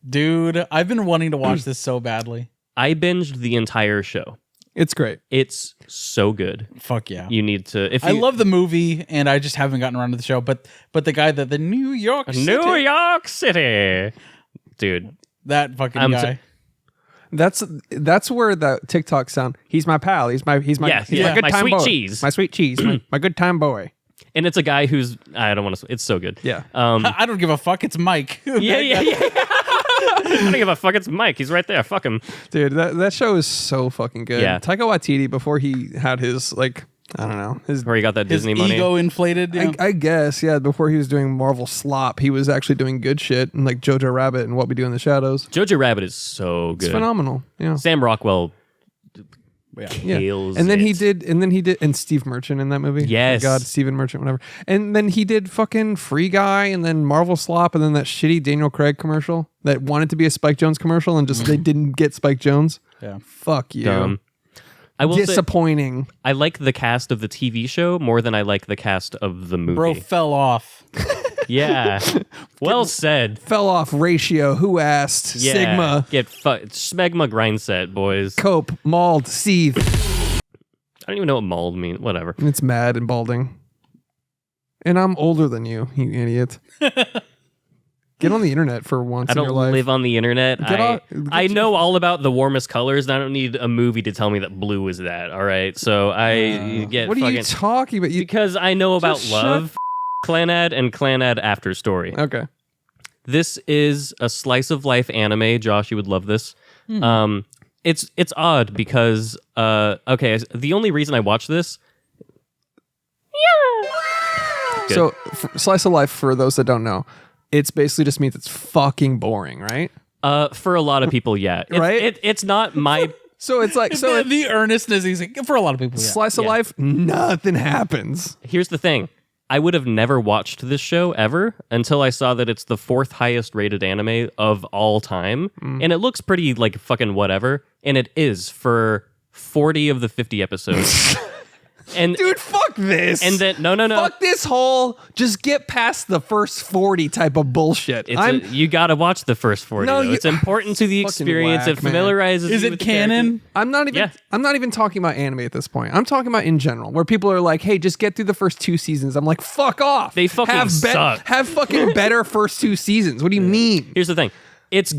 Dude, I've been wanting to watch this so badly. I binged the entire show. It's great. It's so good. Fuck yeah. You need to. If I you, love the movie, and I just haven't gotten around to the show. But the guy that the New York City, New York City, dude. that fucking guy. That's where the TikTok sound. He's my pal. He's my he's Yeah, my good my time sweet boy. cheese. My sweet cheese. my good time boy. And it's a guy who's I don't want to. It's so good. Yeah. I don't give a fuck. It's Mike. Yeah. I don't give a fuck. It's Mike. He's right there. Fuck him. Dude, that show is so fucking good. Yeah. Taika Waititi, before he had his like I don't know his Where he got that His Disney money. ego inflated. You know? I guess, yeah, before he was doing Marvel slop, he was actually doing good shit and like Jojo Rabbit and What We Do in the Shadows. Jojo Rabbit is so good. It's phenomenal. Yeah. Sam Rockwell Yeah. kills And then he it. did and Steve Merchant in that movie. Yes. Oh my God, Steven Merchant, whatever. And then he did fucking Free Guy and then Marvel Slop and then that shitty Daniel Craig commercial that wanted to be a Spike Jonze commercial and just they didn't get Spike Jonze. Yeah. Fuck you. Dumb. I will say, Disappointing. I like the cast of the TV show more than I like the cast of the movie. Bro fell off. Yeah. Well said. Fell off ratio. Who asked? Yeah. Sigma. Get Smegma grind set, boys. Cope. Mauled. Seethe. I don't even know what mauled means. Whatever. It's mad and balding. And I'm older than you idiot. Get on the internet for once I in your don't life. live on the internet. Get I your- know all about the warmest colors, and I don't need a movie to tell me that blue is that. All right, so I get What are fucking you talking about? because I know about Just love, Clanad, and Clanad After Story. Okay. This is a slice of life anime. Josh, you would love this. It's odd because okay, the only reason I watch this. Good. So, slice of life, for those that don't know, it's basically just means it's fucking boring, right? For a lot of people, yeah, Right? It's not my. So it's like the earnestness he's like, for a lot of people. Yeah. slice of Yeah. life, nothing happens. Here's the thing. I would have never watched this show ever until I saw that it's the 4th highest rated anime of all time. And it looks pretty like fucking whatever. And it is for 40 of the 50 episodes. And Dude, fuck this. And then no. Fuck this whole just get past the first 40 type of bullshit. You gotta watch the first 40. No, though. It's important to the Fucking experience. whack, It familiarizes. Is you it with the canon? character. I'm not even talking about anime at this point. I'm talking about in general, where people are like, "Hey, just get through the first 2 seasons." I'm like, "Fuck off." They fucking suck. Have fucking better first 2 seasons. What do you mean? Here's the thing. It's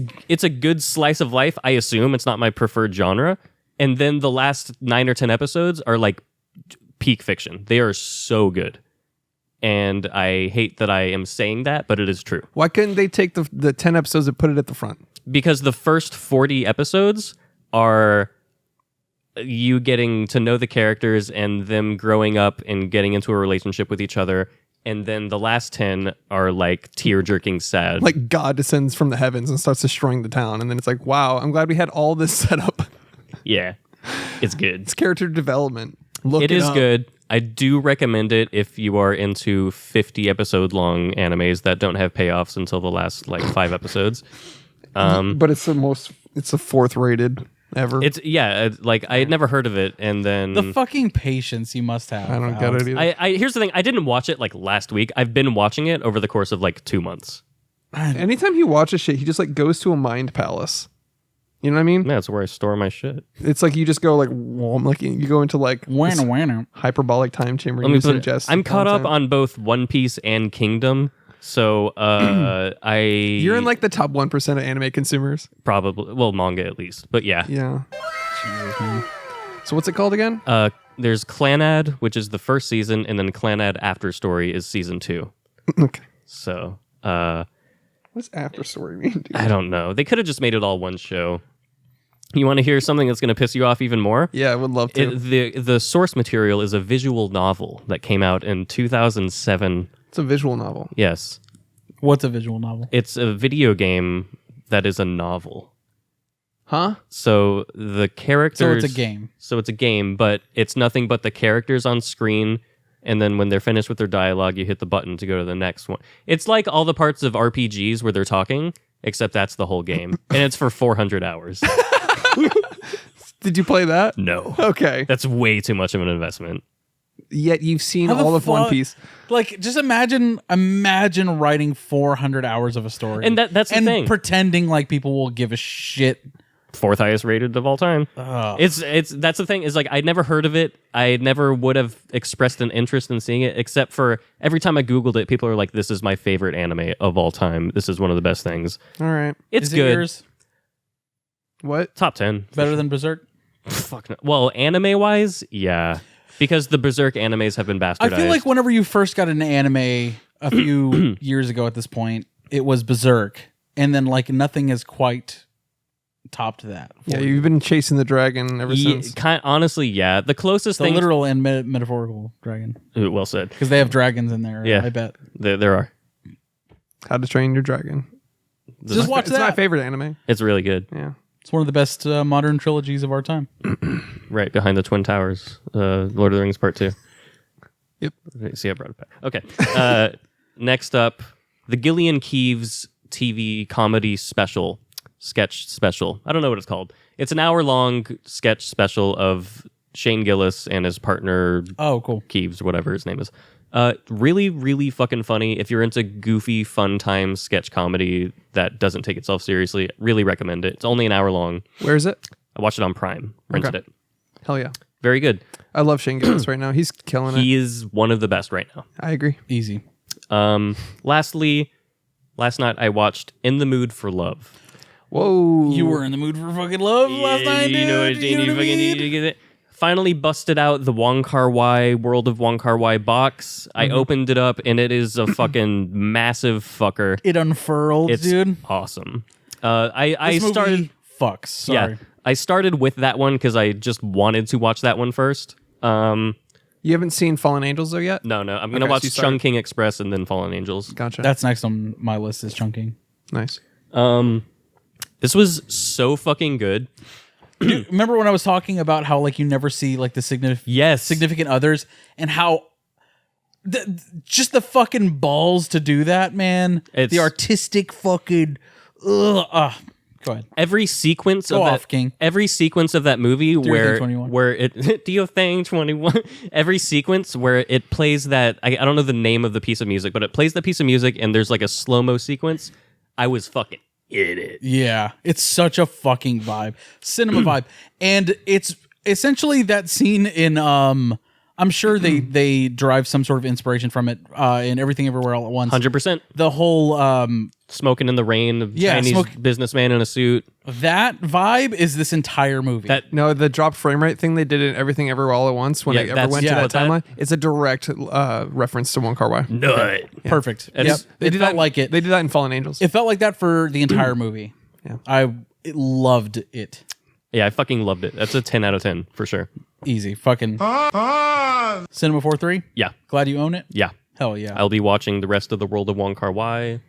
a good slice of life. I assume it's not my preferred genre. And then the last 9 or 10 episodes are like peak fiction. They are so good. And I hate that I am saying that, but it is true. Why couldn't they take the 10 episodes and put it at the front? Because the first 40 episodes are you getting to know the characters and them growing up and getting into a relationship with each other. And then the last 10 are like tear-jerking sad. Like God descends from the heavens and starts destroying the town. And then it's like, wow, I'm glad we had all this set up. Yeah, it's good. It's character development. Look It is up. good. I do recommend it if you are into 50 episode long animes that don't have payoffs until the last like 5 episodes. But it's the 4th rated ever. Like I had never heard of it, and then The fucking patience you must have. I don't get Alex. it either. I here's the thing. I didn't watch it like last week. I've been watching it over the course of like 2 months. Anytime he watches shit, he just like goes to a mind palace. You know what I mean? Yeah, that's where I store my shit. It's like you just go like, you go into like this Wanna. hyperbolic time chamber. Let And me you put it, ingest I'm caught up content. on both One Piece and Kingdom, so You're in like the top 1% of anime consumers. probably manga at least, but yeah. Yeah. So what's it called again? There's Clanad, which is the first season, and then Clanad After Story is season 2. Okay. So What's after story mean, dude? I don't know. They could have just made it all one show. You want to hear something that's going to piss you off even more? Yeah, I would love to. The source material is a visual novel that came out in 2007. It's a visual novel. Yes. What's a visual novel? It's a video game that is a novel. Huh? So the characters... So it's a game. So it's a game, but it's nothing but the characters on screen, and then when they're finished with their dialogue, you hit the button to go to the next one. It's like all the parts of RPGs where they're talking, except that's the whole game. And it's for 400 hours. Did you play that? No. Okay. That's way too much of an investment. Yet you've seen How the all of One fuck- Piece. Like, just imagine writing 400 hours of a story, And that's the thing. pretending like people will give a shit. 4th highest rated of all time. Ugh. It's that's the thing, is like I'd never heard of it. I never would have expressed an interest in seeing it, except for every time I Googled it, people are like, this is my favorite anime of all time. This is one of the best things. All right. It's Is it good. yours? What? Top 10. Better than Berserk? Fuck no. Well, anime wise, yeah. Because the Berserk animes have been bastardized. I feel like whenever you first got into anime a few years ago at this point, it was Berserk. And then like nothing has quite topped that. Yeah, you've been chasing the dragon ever since. Honestly, yeah. The closest The thing... literal and metaphorical dragon. Well said. Because they have dragons in there, Yeah. I bet. There are. How to Train Your Dragon. Just watch It's that. my favorite anime. It's really good. Yeah. It's one of the best modern trilogies of our time. Right behind the Twin Towers. Lord of the Rings Part 2. Yep. See, I brought it back. Okay. Next up, the Gilly and Keeves TV comedy special. Sketch special. I don't know what it's called. It's an hour-long sketch special of Shane Gillis and his partner Oh, cool. Keeves, or whatever his name is. Really, really fucking funny. If you're into goofy, fun time sketch comedy that doesn't take itself seriously, really recommend it. It's only an hour long. Where is it? I watched it on Prime. Rented Okay. it. Hell yeah. Very good. I love Shane Gillis right now. He's killing it. He is one of the best right now. I agree. Easy. Lastly, last night I watched In the Mood for Love. Whoa. You were in the mood for fucking love last night, dude. You know what I mean? Finally busted out the Wong Kar-wai World of Wong Kar-wai box. I opened it up and it is a fucking massive fucker. It unfurled, It's dude. awesome. I This movie started. fucks. Sorry. Yeah, I started with that one because I just wanted to watch that one first. You haven't seen Fallen Angels though yet? No, I'm gonna Okay, watch so you started- Chungking Express and then Fallen Angels. Gotcha. That's next on my list is Chunking. nice. This was so fucking good. Remember when I was talking about how like you never see like the significant others and how just the fucking balls to do that, man. It's- the artistic fucking Go ahead. Every sequence Go of off, that, King. every sequence of that movie your where thing, 21. where it do your thing 21. Every sequence where it plays that I don't know the name of the piece of music, but it plays that piece of music and there's like a slow-mo sequence. I was fucking in it. Yeah, it's such a fucking vibe, cinema vibe, and it's essentially that scene in I'm sure they derive some sort of inspiration from it in Everything Everywhere All at Once. 100%. The whole Smoking in the rain, the Yeah, Chinese businessman in a suit. that vibe is this entire movie. No, the drop frame rate thing they did in Everything Everywhere All at Once when Yeah, they ever that's- went to yeah, that that- timeline. It's a direct reference to One Car Why. Nut. Perfect. Yep. It's- They It did felt that like it. They did that in Fallen Angels. It felt like that for the entire movie. Yeah. I loved it. Yeah, I fucking loved it. That's a 10 out of 10 for sure. Easy. Fucking Cinema 4-3. Yeah. Glad you own it. Yeah. Hell yeah. I'll be watching the rest of the World of Wong Kar-wai.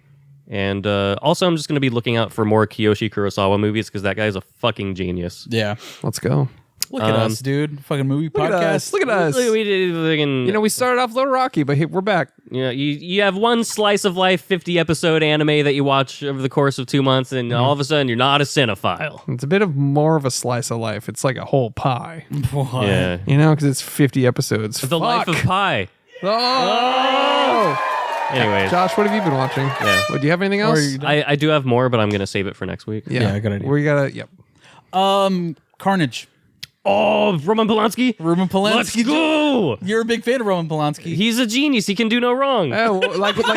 And also, I'm just going to be looking out for more Kiyoshi Kurosawa movies because that guy is a fucking genius. Yeah. Let's go. Look at us, dude. Fucking movie Look podcast. at us. Look at us. We did fucking, You know, we started off a little rocky, but we're back. you have one slice of life 50 episode anime that you watch over the course of 2 months, and all of a sudden you're not a cinephile. It's a bit of more of a slice of life. It's like a whole pie, What? Yeah. you know, because it's 50 episodes. The Life of Pi. Oh! Anyways, Josh, what have you been watching? Yeah. Do you have anything else? I do have more, but I'm going to save it for next week. Yeah, good idea. We gotta. Yep. Carnage. Oh, Roman Polanski. Roman Polanski. Let's go. You're a big fan of Roman Polanski. He's a genius. He can do no wrong. Oh, like what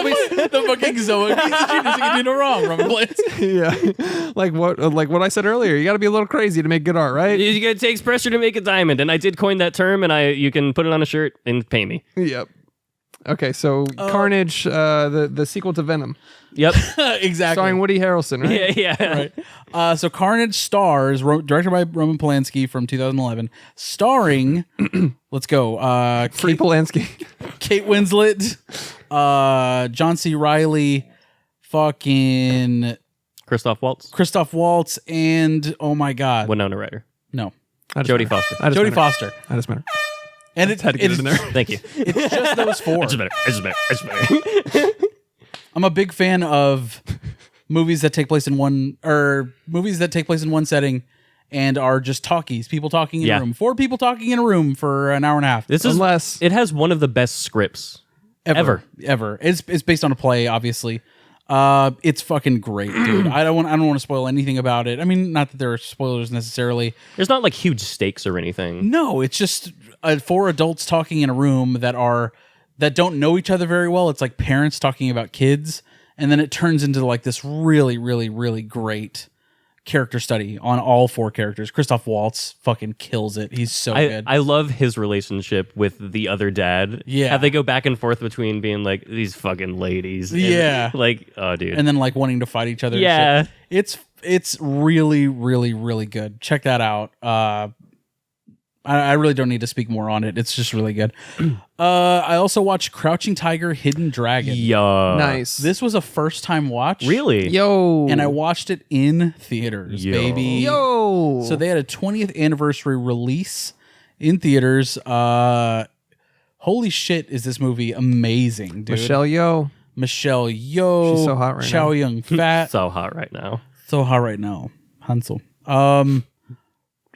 we the fucking Zoe. He's a genius. He can do no wrong. Roman Polanski. yeah, like what I said earlier. You got to be a little crazy to make good art, right? It takes pressure to make a diamond, and I did coin that term, and you can put it on a shirt and pay me. Yep. Okay, so Carnage, the sequel to Venom, Yep. Exactly. starring Woody Harrelson, right? yeah. Right. So Carnage stars, directed by Roman Polanski from 2011, starring, let's go, Free Polanski. Kate Winslet, John C. Reilly, fucking Christoph Waltz. Christoph Waltz, and oh my God. Winona Ryder. No. Jodie Foster. Jodie Foster. That doesn't matter. And it, Had to get it in there. Thank you. it's just those four. It's better. I'm a big fan of movies that take place in one setting and are just talkies, people talking in a room. 4 people talking in a room for an hour and a half. It has one of the best scripts ever. It's based on a play, obviously. It's fucking great, dude. I don't want to spoil anything about it. I mean, not that there are spoilers necessarily. There's not like huge stakes or anything. No, it's just 4 adults talking in a room that don't know each other very well. It's like parents talking about kids, and then it turns into like this really, really, really great character study on all 4 characters. Christoph Waltz fucking kills it. He's so good. I love his relationship with the other dad. Yeah. How they go back and forth between being like these fucking ladies. And, Yeah. like, oh, dude. and then like wanting to fight each other. Yeah. And shit. It's really, really, really good. Check that out. I really don't need to speak more on it. It's just really good. I also watched Crouching Tiger, Hidden Dragon. Yeah. Nice. This was a first time watch. Really? Yo. And I watched it in theaters, Yo. baby. Yo. So they had a 20th anniversary release in theaters. Holy shit, is this movie amazing, dude. Michelle Yeoh. Michelle Yeoh. She's so hot right Chow now. Yun Fat. So hot right now. So hot right now. Hansel.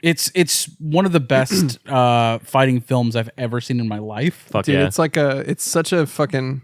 It's one of the best fighting films I've ever seen in my life. Fuck Dude, yeah. it's such a fucking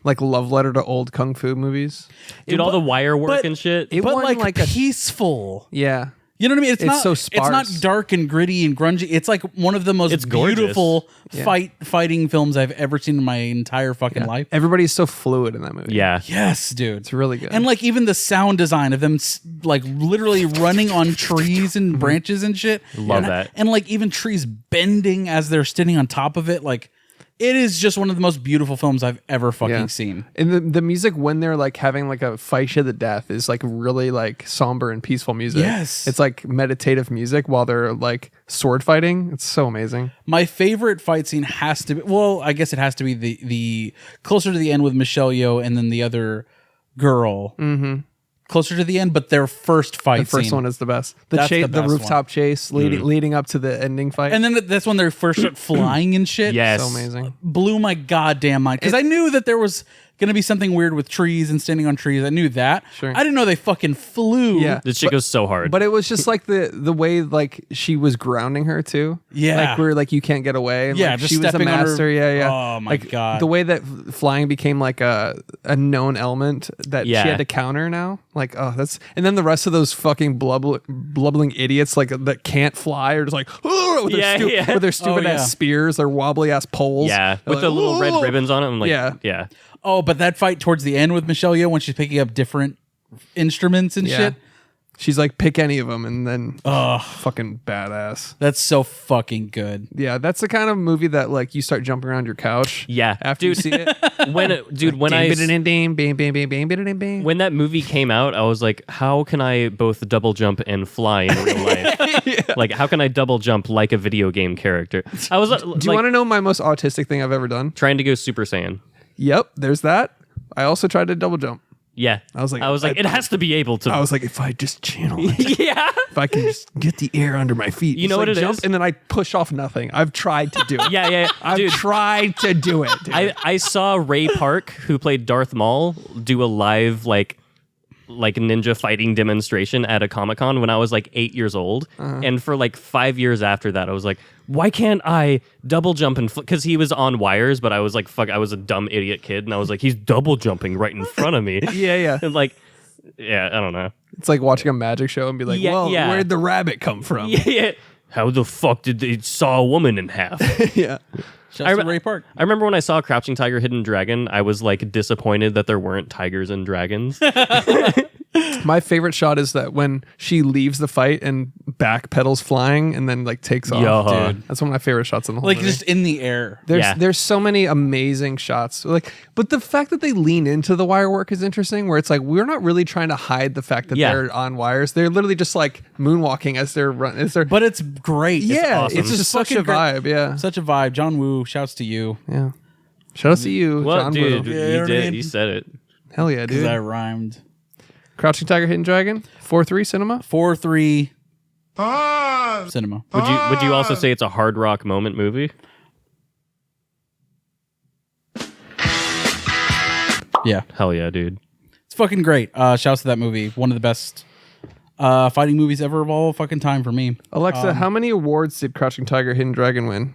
like love letter to old kung fu movies. Dude, all the wire work but- and shit. It But won like, like a peaceful. yeah. You know what I mean? It's not so It's not sparse. dark and gritty and grungy. It's like one of the most It's gorgeous. beautiful Yeah. fighting films I've ever seen in my entire fucking life. Everybody's so fluid in that movie. yeah. Yes, dude. It's really good. And like even the sound design of them like literally running on trees and branches and shit. Love And- that. And like even trees bending as they're standing on top of it. Like it is just one of the most beautiful films I've ever fucking seen. And the music when they're like having like a fight to the death is like really like somber and peaceful music. Yes. It's like meditative music while they're like sword fighting. It's so amazing. My favorite fight scene has to be, well, I guess it has to be the closer to the end with Michelle Yeoh and then the other girl. Mm-hmm. Closer to the end, but their first fight The first scene. one is the best. The That's chase, the the best rooftop chase leading up to the ending fight. And then that's when they first start flying and shit. Yes. so amazing. Blew my goddamn mind because I knew that there was going to be something weird with trees and standing on trees. I knew that. Sure. I didn't know they fucking flew. Yeah. This shit goes so hard. But it was just like the way like she was grounding her too. Yeah. Like where like you can't get away. And, Yeah, like, just she was a stepping on her- master. Yeah. Oh, my like, God. The way that flying became like a known element that Yeah. she had to counter now. Like, oh, that's and then the rest of those fucking blubbling idiots like that can't fly are just like with Yeah, their, yeah. with their stupid Oh, yeah. ass spears, their wobbly ass poles. yeah, They're with the like, little red "Whoa." ribbons on it. I'm like, Yeah. yeah. Oh, but that fight towards the end with Michelle Yeoh when she's picking up different instruments and Yeah. shit. She's like, pick any of them, and then fucking badass. That's so fucking good. Yeah, that's the kind of movie that like you start jumping around your couch. Yeah. after you Dude. see it. When when that movie came out, I was like, how can I both double jump and fly in real life? Like, how can I double jump like a video game character? I was Do you want to know my most autistic thing I've ever done? trying to go Super Saiyan. Yep, there's that. I also tried to double jump. Yeah. I was like, it has to be able to. I was like, if I just channel it, yeah. if I can just get the air under my feet, You know just, what like, it jump, is? and then I push off nothing. I've tried to do it. Yeah. I've Dude, tried to do it. Dude. I saw Ray Park, who played Darth Maul, do a live like ninja fighting demonstration at a Comic-Con when I was like 8 years old. And for like 5 years after that, I was like, why can't I double jump and because he was on wires, but I was like, fuck, I was a dumb idiot kid. And I was like, he's double jumping right in front of me. yeah. And like, yeah, I don't know. It's like watching a magic show and be like, Yeah, well, yeah. where'd the rabbit come from? Yeah. How the fuck did they saw a woman in half? Yeah. Shouts to Ray Park. I remember when I saw Crouching Tiger, Hidden Dragon, I was like disappointed that there weren't tigers and dragons. My favorite shot is that when she leaves the fight and backpedals flying and then like takes off. Yeah. Dude, that's one of my favorite shots in the whole Like movie. just in the air. There's so many amazing shots. Like, but the fact that they lean into the wire work is interesting. Where it's like we're not really trying to hide the fact that Yeah. they're on wires. They're literally just like moonwalking as they're running. As they're But it's great. yeah, awesome. it's just such a fucking great. vibe. Yeah, Such a vibe. John Woo, shouts to you. yeah. Shout out to you, What, John dude? Woo. Yeah, you know what I You mean? did. You said it. Hell yeah, Because dude. I rhymed. Crouching Tiger, Hidden Dragon, 4-3 cinema. 4-3 cinema. Would you also say it's a hard rock moment movie? Yeah. Hell yeah, dude. It's fucking great. Shouts to that movie. One of the best fighting movies ever of all fucking time for me. Alexa, how many awards did Crouching Tiger, Hidden Dragon win?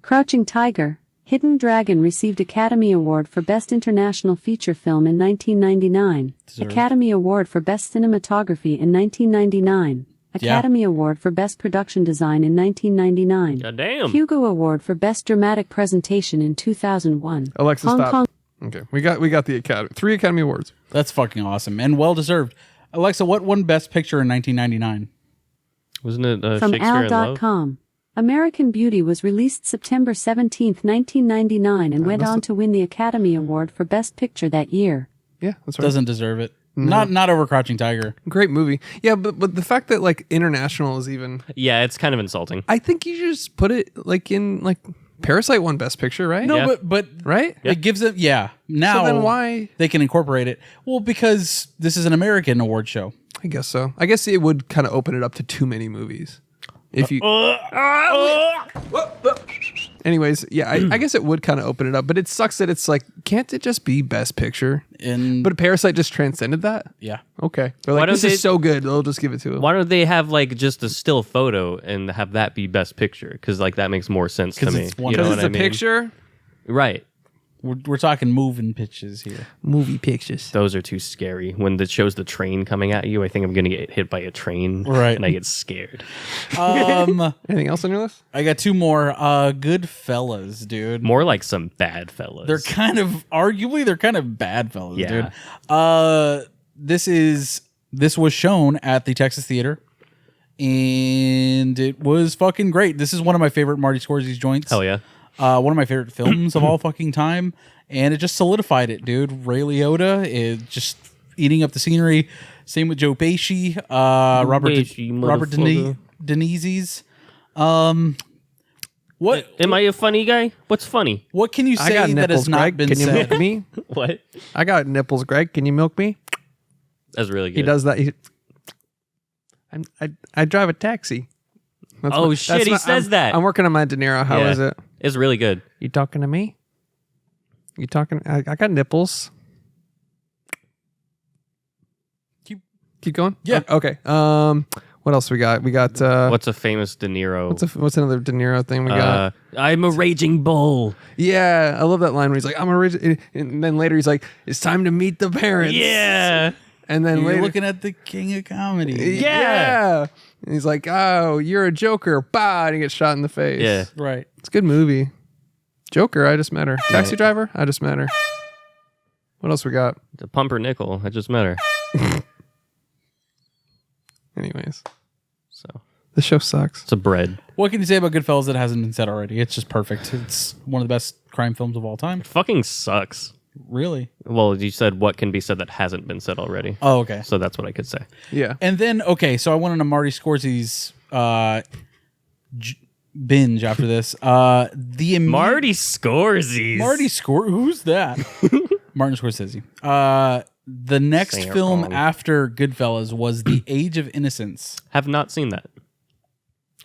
Crouching Tiger, Hidden Dragon received Academy Award for Best International Feature Film in 1999, Deserved. Academy Award for Best Cinematography in 1999, Yeah. Academy Award for Best Production Design in 1999, God damn. Hugo Award for Best Dramatic Presentation in 2001. Alexa, Hong stop. Kong Okay, we got the Academy. 3 Academy Awards. That's fucking awesome and well deserved. Alexa, what won Best Picture in 1999? Wasn't it from Shakespeare in Love? Al.com. American Beauty was released September 17, 1999 and went on to win the Academy Award for Best Picture that year. Yeah, that's right. Doesn't deserve it. Not over Crouching Tiger. Great movie. Yeah, but the fact that like international is even, Yeah, it's kind of insulting. I think you just put it like in like Parasite won Best Picture, right? No, Yeah. but Right? it gives it. Yeah. Now So then why? they can incorporate it? Well, because this is an American award show. I guess so. I guess it would kind of open it up to too many movies. If you, anyways, yeah, I guess it would kind of open it up, but it sucks that it's like, can't it just be Best Picture? In But Parasite just transcended that. yeah. Okay, they're Why like, don't this they- is so good, they'll just give it to him. Why don't they have like just a still photo and have that be best picture? Because like that makes more sense to 'Cause me. it's one- You know Because what it's I a mean? picture. Right. We're talking moving pitches here. Movie pictures. Those are too scary. When it shows the train coming at you, I think I'm gonna get hit by a train. Right. And I get scared. Anything else on your list? I got 2 more. Goodfellas, dude. More like some bad fellas. They're kind of arguably they're kind of bad fellas, Yeah. dude. This was shown at the Texas Theater, and it was fucking great. This is one of my favorite Marty Scorsese's joints. Hell yeah. One of my favorite films of all fucking time, and it just solidified it, dude. Ray Liotta is just eating up the scenery. Same with Joe Pesci, Robert motherfucker. Denise's. What Am I a funny guy? What's funny? what can you I say got that nipples, has not Greg. been Can you said? milk me? What? I got nipples, Greg. Can you milk me? That's really good. He does that. I drive a taxi. Oh, shit, he says that. I'm working on my De Niro. How is Yeah. it? It's really good. You talking to me? You talking? I got nipples. Keep going. Yeah. Okay. What else we got? We got. What's a famous De Niro? What's another De Niro thing we got? I'm a raging bull. Yeah, I love that line where he's like, "I'm a raging," and then later he's like, "It's time to meet the parents." Yeah. And then You're later, looking at the king of comedy. yeah. And he's like, "Oh, you're a Joker!" Bah, and he gets shot in the face. Yeah. Right. It's a good movie. Joker, I just met her. Taxi driver, I just met her. What else we got? The pumpernickel. I just met her. Anyways, So the show sucks. it's a bread. What can you say about Goodfellas that hasn't been said already? It's just perfect. It's one of the best crime films of all time. It fucking sucks. Really? Well, you said what can be said that hasn't been said already. Oh, okay. So that's what I could say. Yeah. And then, okay, so I went on a Marty Scorsese's binge after this. Marty Scorsese. Who's that? Martin Scorsese. The next Saying it film wrong. after Goodfellas was The Age of Innocence. Have not seen that.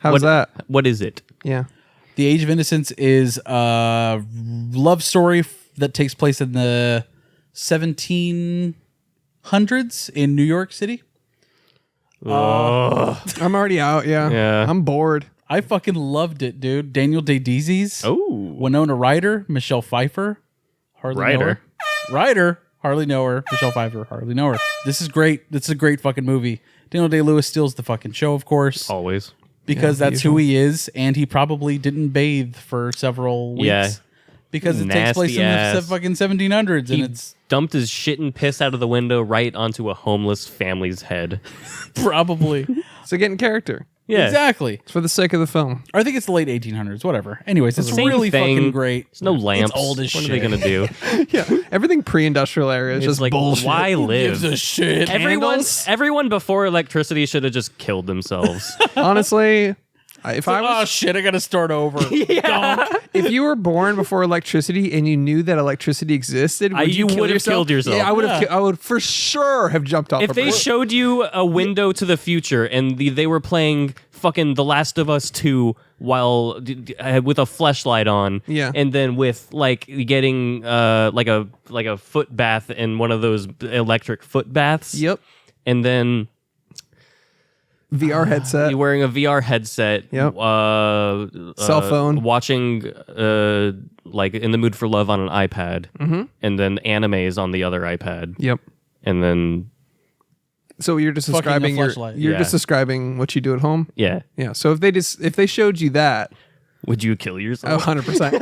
How's that? What is it? Yeah. The Age of Innocence is a love story that takes place in the 1700s in New York City. I'm already out. Yeah. Yeah. I'm bored. I fucking loved it, dude. Daniel Day-Deasy's. Oh. Winona Ryder, Michelle Pfeiffer, hardly know her. Ryder, hardly know her. Michelle Pfeiffer, hardly know her. This is great. This is a great fucking movie. Daniel Day-Lewis steals the fucking show, of course, Always. because Yeah, that's who he is, and he probably didn't bathe for several weeks. Yeah. Because it takes place Nasty in the ass. fucking 1700s, and He it's dumped his shit and piss out of the window right onto a homeless family's head. probably So get in character. Yeah. exactly. It's for the sake of the film. Or I think it's the late 1800s. Whatever. Anyways, it's Same really thing. fucking great. There's no lamps. It's old as what shit. are they going to do? Yeah. Everything pre-industrial era is It's just like, bullshit. why live? Gives a shit. Everyone before electricity should have just killed themselves. Honestly, if I Oh was, shit! I gotta start over. if you were born before electricity and you knew that electricity existed, would you kill would have yourself? killed yourself. Yeah, I would have. Yeah. I would for sure have jumped off. If a they bridge. showed you a window to the future and they were playing fucking The Last of Us 2 while with a fleshlight on, Yeah. and then with like getting like a foot bath in one of those electric foot baths, Yep. and then VR headset. you're wearing a VR headset, Yep. Cell phone. watching like In the Mood for Love on an iPad, and then animes on the other iPad, Yep. and then So you're just Fucking a describing fleshlight. you're Yeah. just describing what you do at home. yeah, Yeah. So if they showed you that, would you kill yourself? 100%.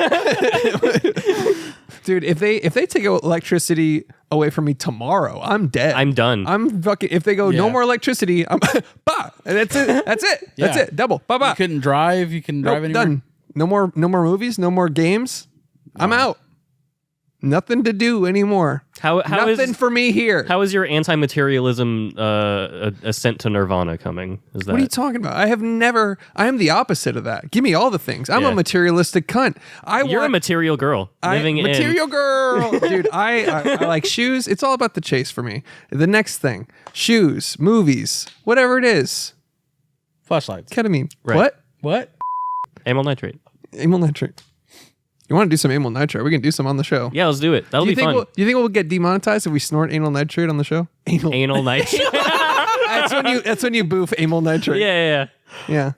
Dude, if they take electricity away from me tomorrow, I'm dead. I'm done. I'm fucking. If they go no Yeah. more electricity, I'm bah. And that's it. That's it. That's Yeah. it. Double. Bye You bye. couldn't drive. You can drive anywhere. Done. No more movies. No more games. I'm out. Nothing to do anymore. How Nothing is for me here. how is your anti-materialism ascent to Nirvana coming? Is that What are you talking about? I am the opposite of that. Give me all the things. I'm Yeah. a materialistic cunt. You're a want material girl living in material girl, dude. I like shoes. It's all about the chase for me. The next thing, shoes, movies, whatever it is. Flashlights. Ketamine. Right. What? What? amyl nitrate. Amyl nitrate. You want to do some amyl nitrate? We can do some on the show. Yeah, let's do it. That'll Do you be think fun. do you think we'll get demonetized if we snort anal nitrate on the show? Anal nitrate. That's when you boof amyl nitrate. yeah. Yeah.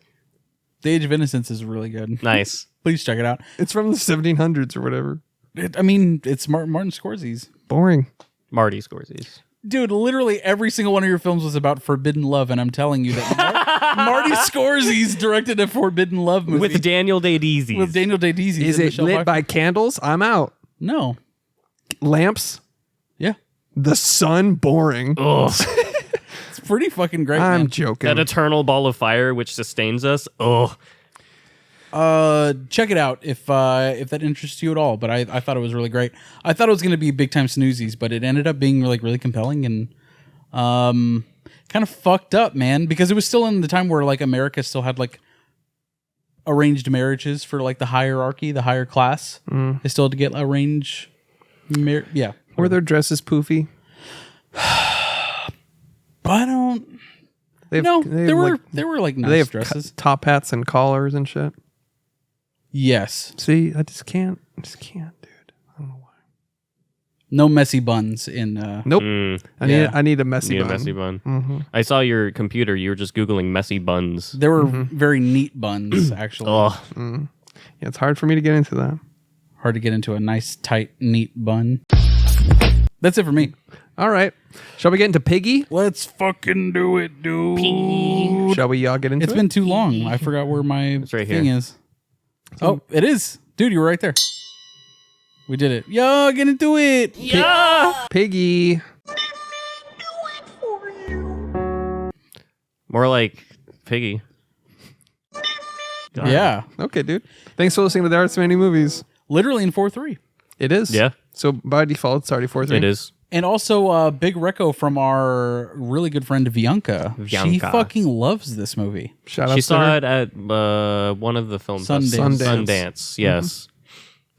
The Age of Innocence is really good. Nice. Please check it out. It's from the 1700s or whatever. It's Martin Scorsese's. Boring. Marty Scorsese. Dude, literally every single one of your films was about forbidden love, and I'm telling you that Marty Scorsese's directed a forbidden love movie With Daniel Day-Lewis. with Daniel Day-Lewis. Is and it Michelle lit Pfeiffer. by candles? I'm out. No. Lamps? Yeah. The sun? Boring. Ugh. It's pretty fucking great, I'm man. joking. That eternal ball of fire which sustains us. Ugh. Check it out if that interests you at all. But I thought it was really great. I thought it was going to be big time snoozies, but it ended up being like really compelling and kind of fucked up, man. Because it was still in the time where like America still had like arranged marriages for like the hierarchy, the higher class. They still had to get arranged. Yeah, Were their dresses poofy? but I don't. They have, No, they there have, were like, there were like they nice have dresses. top hats and collars and shit. Yes. See, I just can't, dude. I don't know why. No messy buns in. Nope. Yeah. I need a messy Need bun. a messy bun. I saw your computer. You were just Googling messy buns. There were very neat buns, actually. Oh, Yeah, it's hard for me to get into that. Hard to get into a nice, tight, neat bun. That's it for me. All right. Shall we get into Piggy? Let's fucking do it, dude. Shall we get into It's it? been too long. I forgot where my right thing here. is. Oh, it is. Dude, you were right there. We did it. Yo, get into it. Piggy. more like Piggy. Yeah. Okay, dude. Thanks for listening to the Arts Many Movies. Literally in 4-3. It is. Yeah. So by default, it's already 4-3. It is. And also big reco from our really good friend Bianca. She Bianca. fucking loves this movie. Shout out She to saw her. it at one of the film Sundance. Sundance. Yes.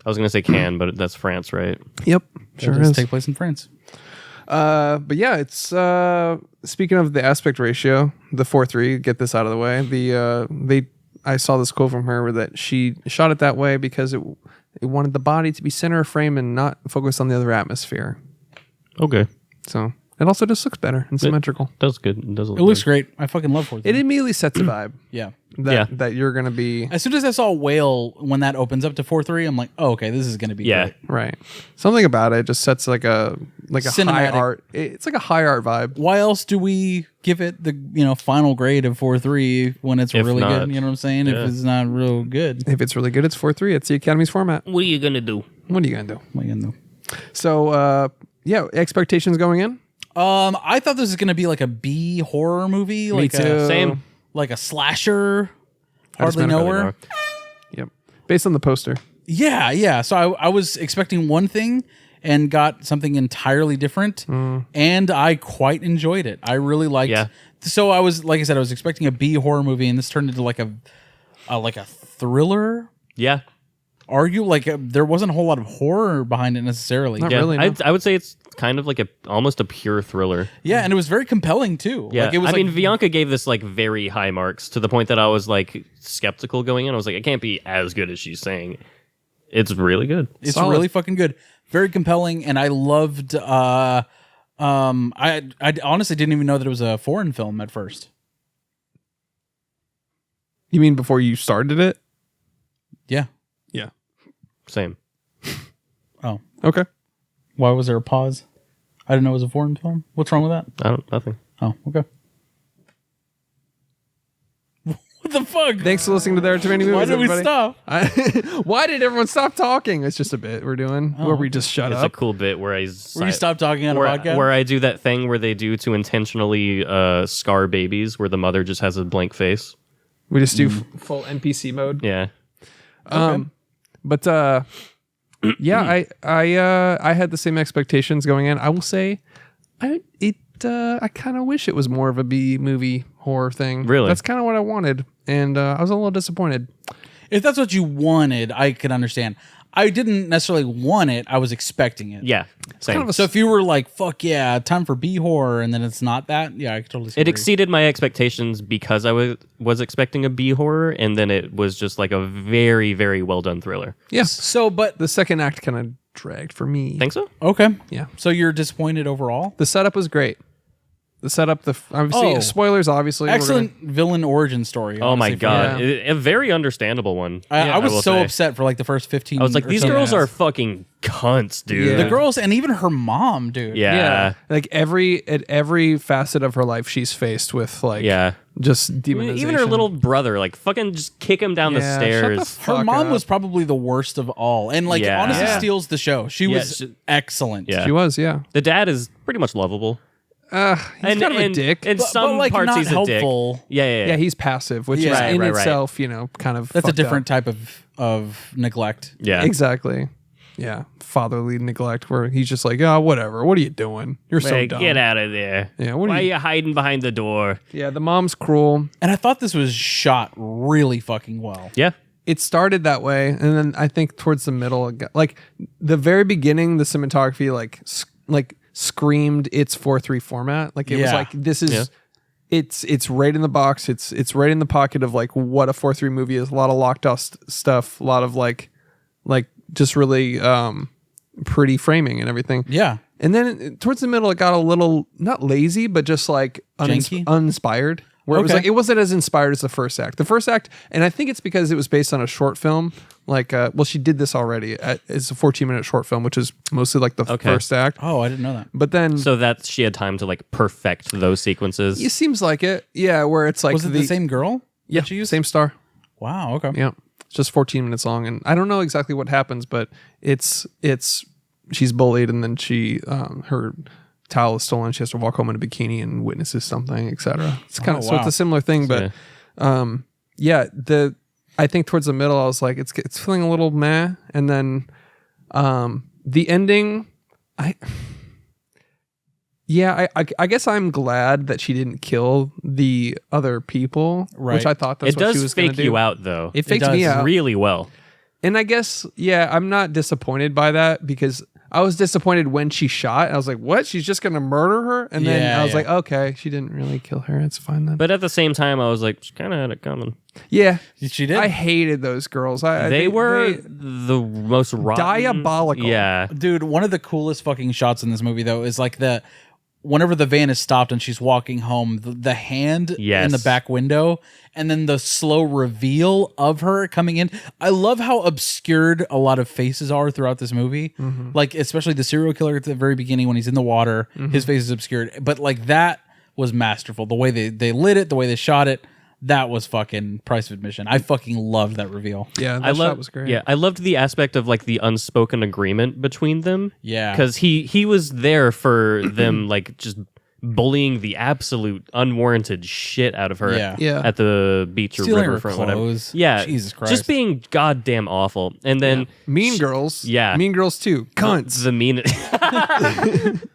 I was gonna say Cannes, but that's France, right? Yep. It Sure does is. take place in France. But yeah, it's speaking of the aspect ratio, the 4:3. Get this out of the way. I saw this quote from her that she shot it that way because it wanted the body to be center of frame and not focus on the other atmosphere. Okay. So it also just looks better and symmetrical. Does good. It does look It looks good. great. I fucking love 4-3. It immediately sets a vibe Yeah. that you're gonna be As soon as I saw Whale, when that opens up to 4-3, I'm like, oh, okay, this is going to be Yeah. great. right. Something about it just sets like a high Cinematic. art. It's like a high art vibe. Why else do we give it the final grade of 4-3 when it's If really not- good? You know what I'm saying? yeah. If it's not real good, If it's really good, it's 4:3. It's the Academy's format. What are you gonna do? What are you gonna do? what are you gonna do? So yeah, expectations going in. I thought this was going to be like a B horror movie, like too. a Same. like a slasher. Hardly meant know hardly her. Yep. Based on the poster. Yeah, yeah. So I was expecting one thing and got something entirely different, and I quite enjoyed it. I really liked. Yeah. So I was, like I said, I was expecting a B horror movie, and this turned into like a thriller. Yeah. There wasn't a whole lot of horror behind it necessarily. Not Yeah. really, no. I would say it's kind of like almost a pure thriller. Yeah, and it was very compelling too. Yeah. Like, it was I mean, Bianca gave this like very high marks to the point that I was like skeptical going in. I was like, it can't be as good as she's saying. It's really good. it's solid. really fucking good, very compelling, and I loved. I honestly didn't even know that it was a foreign film at first. You mean before you started it? Yeah. Yeah. Same. Oh, Okay. why was there a pause? I didn't know it was a foreign film. What's wrong with that? Nothing. Oh, okay. What the fuck? Thanks for listening to the Arts Many Movies. Why did we everybody. stop? Why did everyone stop talking? It's just a bit we're doing where we just shut It's a up. cool bit where Where you stop talking on a podcast? where I do that thing where they do to intentionally scar babies, where the mother just has a blank face. We just do full NPC mode. Yeah. But yeah, I had the same expectations going in. I will say, I kind of wish it was more of a B movie horror thing. Really? That's kind of what I wanted, and I was a little disappointed. If that's what you wanted, I could understand. I didn't necessarily want it. I was expecting it. Yeah. Same. So if you were like, fuck yeah, time for B horror, and then it's not that, yeah, I could totally see It exceeded my expectations because I was expecting a B horror, and then it was just like a very, very well done thriller. Yeah. So, but The second act kind of dragged for me. Think so? okay. Yeah. So you're disappointed overall? The setup was great. The setup, obviously, Oh. spoilers, obviously. Excellent villain origin story. Oh my honestly, for god, me. a very understandable one. I was will so say. upset for like the first 15 I was like, or these so girls minutes. are fucking cunts, dude. Yeah. The girls, and even her mom, dude. Yeah. Like at every facet of her life, she's faced with like Yeah. just demonization. Even her little brother, like fucking just kick him down the Yeah, shut the stairs. fuck Her mom up. was probably the worst of all, and like Yeah. honestly Yeah. steals the show. She Yeah, was she- excellent. Yeah. She was, yeah. The dad is pretty much lovable. He's kind of a dick. In But some like, parts, not he's a dick. helpful. Yeah. Yeah, he's passive, which Yeah. is Right, in right. itself, kind of That's a fucked different up. type of neglect. Yeah. Exactly. Yeah, fatherly neglect, where he's just like, oh, whatever. What are you doing? You're so Like, dumb. get out of there. Yeah, what are Why are you- you hiding behind the door? Yeah, the mom's cruel. And I thought this was shot really fucking well. Yeah. It started that way, and then I think towards the middle, it got, like the very beginning, the cinematography like screamed its 4:3 format. Like it was Yeah. like this is. Yeah. It's right in the box. It's right in the pocket of like what a 4:3 movie is. A lot of locked off stuff. A lot of like just really pretty framing and everything. Yeah. And then towards the middle, it got a little not lazy, but just like Janky? uninspired. Where it was Okay. like it wasn't as inspired as the first act. The first act, and I think it's because it was based on a short film. Like, well, she did this already. It's a 14-minute short film, which is mostly like the first act. Oh, I didn't know that. But then, So that she had time to like perfect those sequences. it seems like it. Yeah, where it's like Was it the same girl? Yeah, that you used? same star. Wow. Okay. Yeah, it's just 14 minutes long, and I don't know exactly what happens, but it's she's bullied, and then she her towel is stolen. She has to walk home in a bikini and witnesses something, etc. It's kind of so it's a similar thing, but I think towards the middle I was like it's feeling a little meh, and then the ending I guess I'm glad that she didn't kill the other people, Right. which I thought that's It what she does was going to fake do. you out though. It faked does me out. really well. And I guess, I'm not disappointed by that because I was disappointed when she shot. I was like, what? She's just going to murder her? And then Yeah, I was yeah. like, okay, she didn't really kill her. It's fine then. But at the same time, I was like, she kind of had it coming. Yeah. She did. I hated those girls. They were the most rotten. Diabolical. Yeah. Dude, one of the coolest fucking shots in this movie though is like whenever the van is stopped and she's walking home, the hand Yes. in the back window, and then the slow reveal of her coming in. I love how obscured a lot of faces are throughout this movie. Like especially the serial killer at the very beginning when he's in the water, his face is obscured. But like that was masterful. The way they lit it, the way they shot it, that was fucking price of admission. I fucking loved that reveal. Yeah, that I shot love. was great. Yeah, I loved the aspect of like the unspoken agreement between them. Yeah. because he was there for them, like just bullying the absolute unwarranted shit out of her. Yeah. at the beach or Stealing her riverfront, whatever. clothes. Yeah, Jesus Christ. just being goddamn awful. And then Mean Girls. Yeah. Mean Girls 2. Cunts. the mean.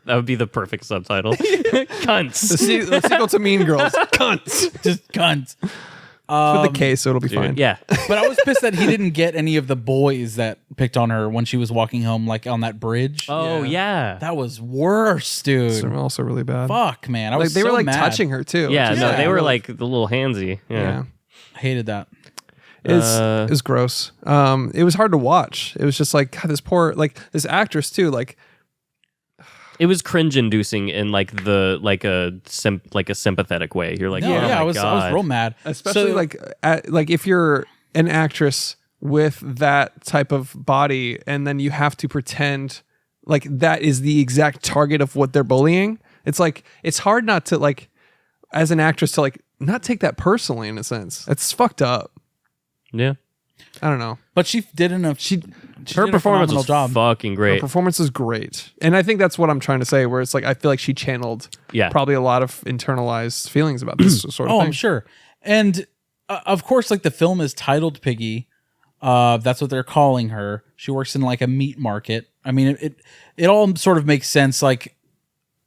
That would be the perfect subtitle. Cunts. The sequel to Mean Girls. Cunts. Just cunts. With the K, so it'll be fine. Yeah. But I was pissed that he didn't get any of the boys that picked on her when she was walking home, like on that bridge. Oh yeah. That was worse, dude. It's also really bad. Fuck, man. I Like was they were so like mad. touching her too. Yeah, which is, no, they were really- like the little handsy. Yeah. I hated that. It was gross. It was hard to watch. It was just like, God, this poor, like this actress too. Like, It was cringe-inducing in like a sympathetic way. You're like, No, oh yeah, my I was God. real mad. especially So- like if you're an actress with that type of body, and then you have to pretend like that is the exact target of what they're bullying. It's like it's hard not to like, as an actress, to like not take that personally in a sense. It's fucked up. Yeah, I don't know. But she did enough. She her did a performance phenomenal was job. fucking Her great. performance is great, and I think that's what I'm trying to say. Where it's like I feel like she channeled Yeah. probably a lot of internalized feelings about this sort of Oh, thing. I'm sure. And of course, like the film is titled Piggy. That's what they're calling her. She works in like a meat market. I mean, it all sort of makes sense. Like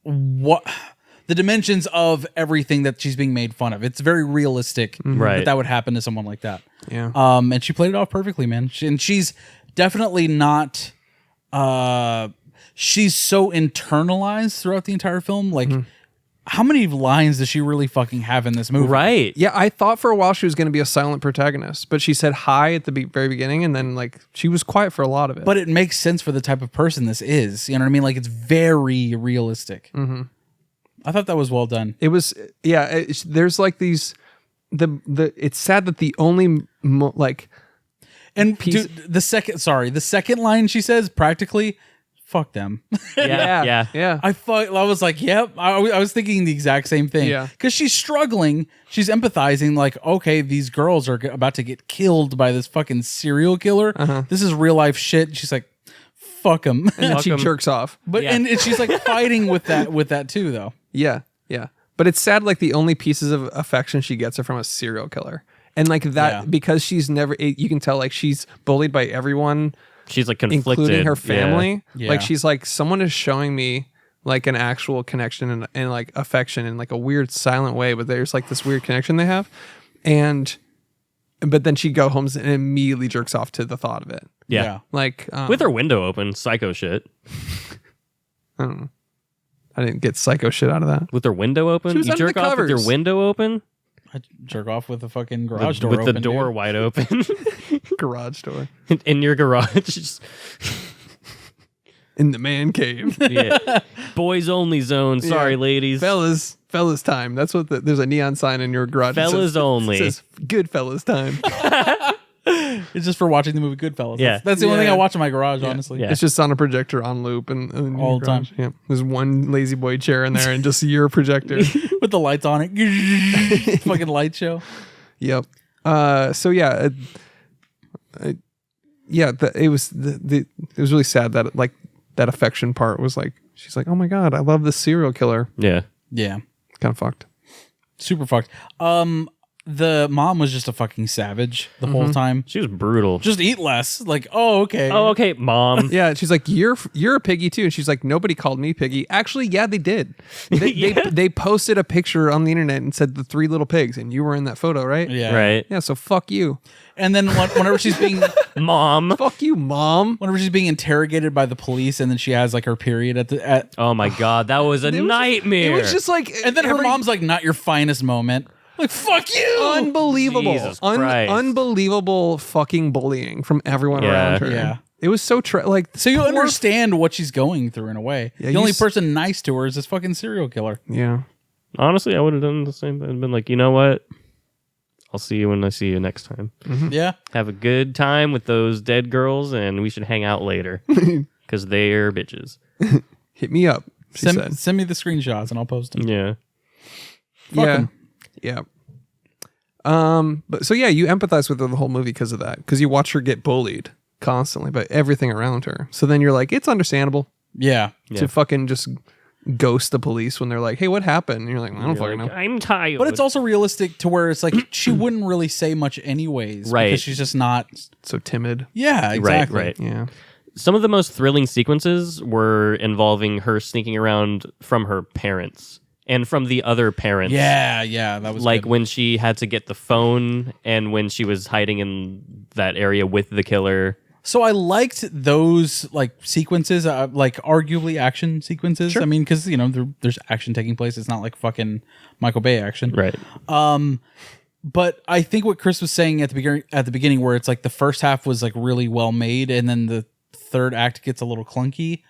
what the dimensions of everything that she's being made fun of. It's very realistic Right. that would happen to someone like that. Yeah. And she played it off perfectly, man. And she's definitely not. She's so internalized throughout the entire film. Like, how many lines does she really fucking have in this movie? Right. Yeah, I thought for a while she was going to be a silent protagonist, but she said hi at the very beginning, and then like she was quiet for a lot of it. But it makes sense for the type of person this is. You know what I mean? Like, it's very realistic. Mm-hmm. I thought that was well done. it was, yeah. There's like these, the. It's sad that the only like, And piece- dude, the second line she says practically, fuck them. Yeah. yeah. I was like, yep. I was thinking the exact same thing. Yeah. Because she's struggling. She's empathizing. Like, okay, these girls are about to get killed by this fucking serial killer. This is real life shit. She's like, fuck them. And then she Fuck 'em. jerks off. But Yeah. and she's like fighting with that too, though. Yeah, yeah. But it's sad, like the only pieces of affection she gets are from a serial killer, and like that Yeah. because she's never. You can tell like she's bullied by everyone, She's like conflicted. including her Yeah. family. Yeah. Like she's like, someone is showing me like an actual connection and like affection in like a weird silent way, but there's like this weird connection they have, but then she go home and immediately jerks off to the thought of it. Yeah. Like With her window open, psycho shit. I don't know. I didn't get psycho shit out of that. With her window open? She was You under the jerk off with your covers. window open? I jerk off with the fucking garage door With open, the door dude. wide open. Garage door. In your garage. Just- in the man cave. Yeah. Boys only zone. Sorry, Yeah. ladies. Fellas time. That's what there's a neon sign in your garage. Fellas only. It says good fellas time. It's just for watching the movie Goodfellas. Yeah. That's the only thing Yeah. I watch in my garage, honestly. Yeah. It's just on a projector on loop and in All your the time. garage. Yeah. There's one lazy boy chair in there and just your projector. With the lights on it. Fucking light show. Yep. So yeah, it was it was really sad that like that affection part was like she's like, oh my god, I love this serial killer. Yeah. Yeah. Kind of fucked. Super fucked. The mom was just a fucking savage the whole time. She was brutal. Just eat less. Like, oh, okay. Oh, okay, mom. Yeah, she's like, you're a piggy too, and she's like, nobody called me Piggy. Actually, yeah, they did. They posted a picture on the internet and said the 3 little pigs, and you were in that photo, right? Yeah. Right. Yeah. So fuck you. And then whenever she's being Mom. Fuck you, mom. whenever she's being interrogated by the police, and then she has like her period at Oh my god, that was a nightmare. It was just like, and then her mom's like, not your finest moment. Like, fuck you. unbelievable, Jesus Christ. unbelievable fucking bullying from everyone Yeah. around her. Yeah. It was so like So you poor- understand what she's going through in a way. Yeah, the you only s- person nice to her is this fucking serial killer. Yeah. Honestly, I would have done the same. I'd been like, you know what? I'll see you when I see you next time. Yeah. Have a good time with those dead girls, and we should hang out later because they're bitches. Hit me up. She said. Send me the screenshots and I'll post them. Yeah. Fuck Yeah. 'em. Yeah. But so yeah, you empathize with her the whole movie because of that. Because you watch her get bullied constantly by everything around her. So then you're like, it's understandable Yeah. to fucking just ghost the police when they're like, hey, what happened? And you're like, I don't fucking know. I'm tired. But it's also realistic to where it's like she wouldn't really say much anyways. Right. Because she's just not. So timid. Yeah, exactly. right. Yeah. Some of the most thrilling sequences were involving her sneaking around from her parents and from the other parents. Yeah, that was Like good. when she had to get the phone and when she was hiding in that area with the killer. So I liked those like sequences, like arguably action sequences. Sure. I mean, because there's action taking place. It's not like fucking Michael Bay action, Right. But I think what Chris was saying at the beginning, where it's like the first half was like really well made, and then the third act gets a little clunky.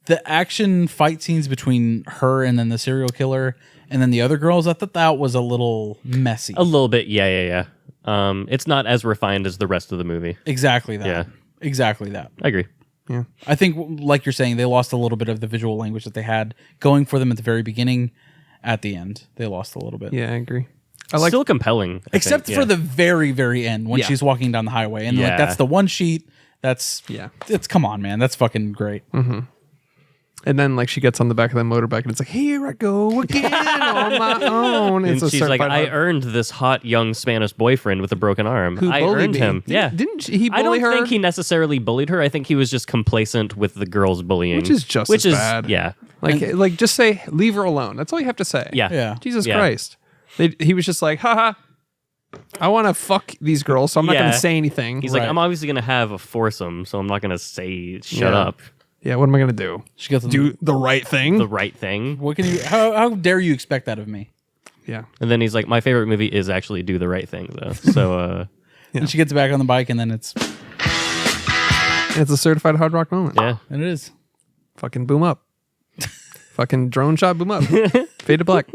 The action fight scenes between her and then the serial killer and then the other girls, I thought that was a little messy. A little bit. Yeah. It's not as refined as the rest of the movie. Exactly that. Yeah. Exactly that. I agree. Yeah. I think, like you're saying, they lost a little bit of the visual language that they had going for them at the very beginning. At the end, they lost a little bit. Yeah, I agree. I like Still compelling. I Except think, for yeah. the very, very end when Yeah. she's walking down the highway. And like Yeah. that's the one sheet. That's Yeah. It's come on, man. That's fucking great. And then like she gets on the back of the motorbike and it's like, here I go again on my own. And It's a she's like, certified I hard- earned this hot young Spanish boyfriend with a broken arm. Who I bullied earned me. him. Yeah. Didn't he bully I don't her? think he necessarily bullied her. I think he was just complacent with the girls bullying. Which is just as bad. Yeah. Like just say, leave her alone. That's all you have to say. Yeah. Yeah. Jesus Yeah. Christ. He was just like, haha, I want to fuck these girls, so I'm not going Yeah. to say anything. He's Right. like, I'm obviously going to have a foursome, so I'm not going to say shut Yeah. up. Yeah, what am I going to do? She gets Do the right thing? The right thing. What can you? How dare you expect that of me? Yeah. And then he's like, my favorite movie is actually Do the Right Thing, though. So, And she gets back on the bike, and then it's And it's a certified hard rock moment. yeah. and it is. Fucking boom up. Fucking drone shot boom up. Fade to black.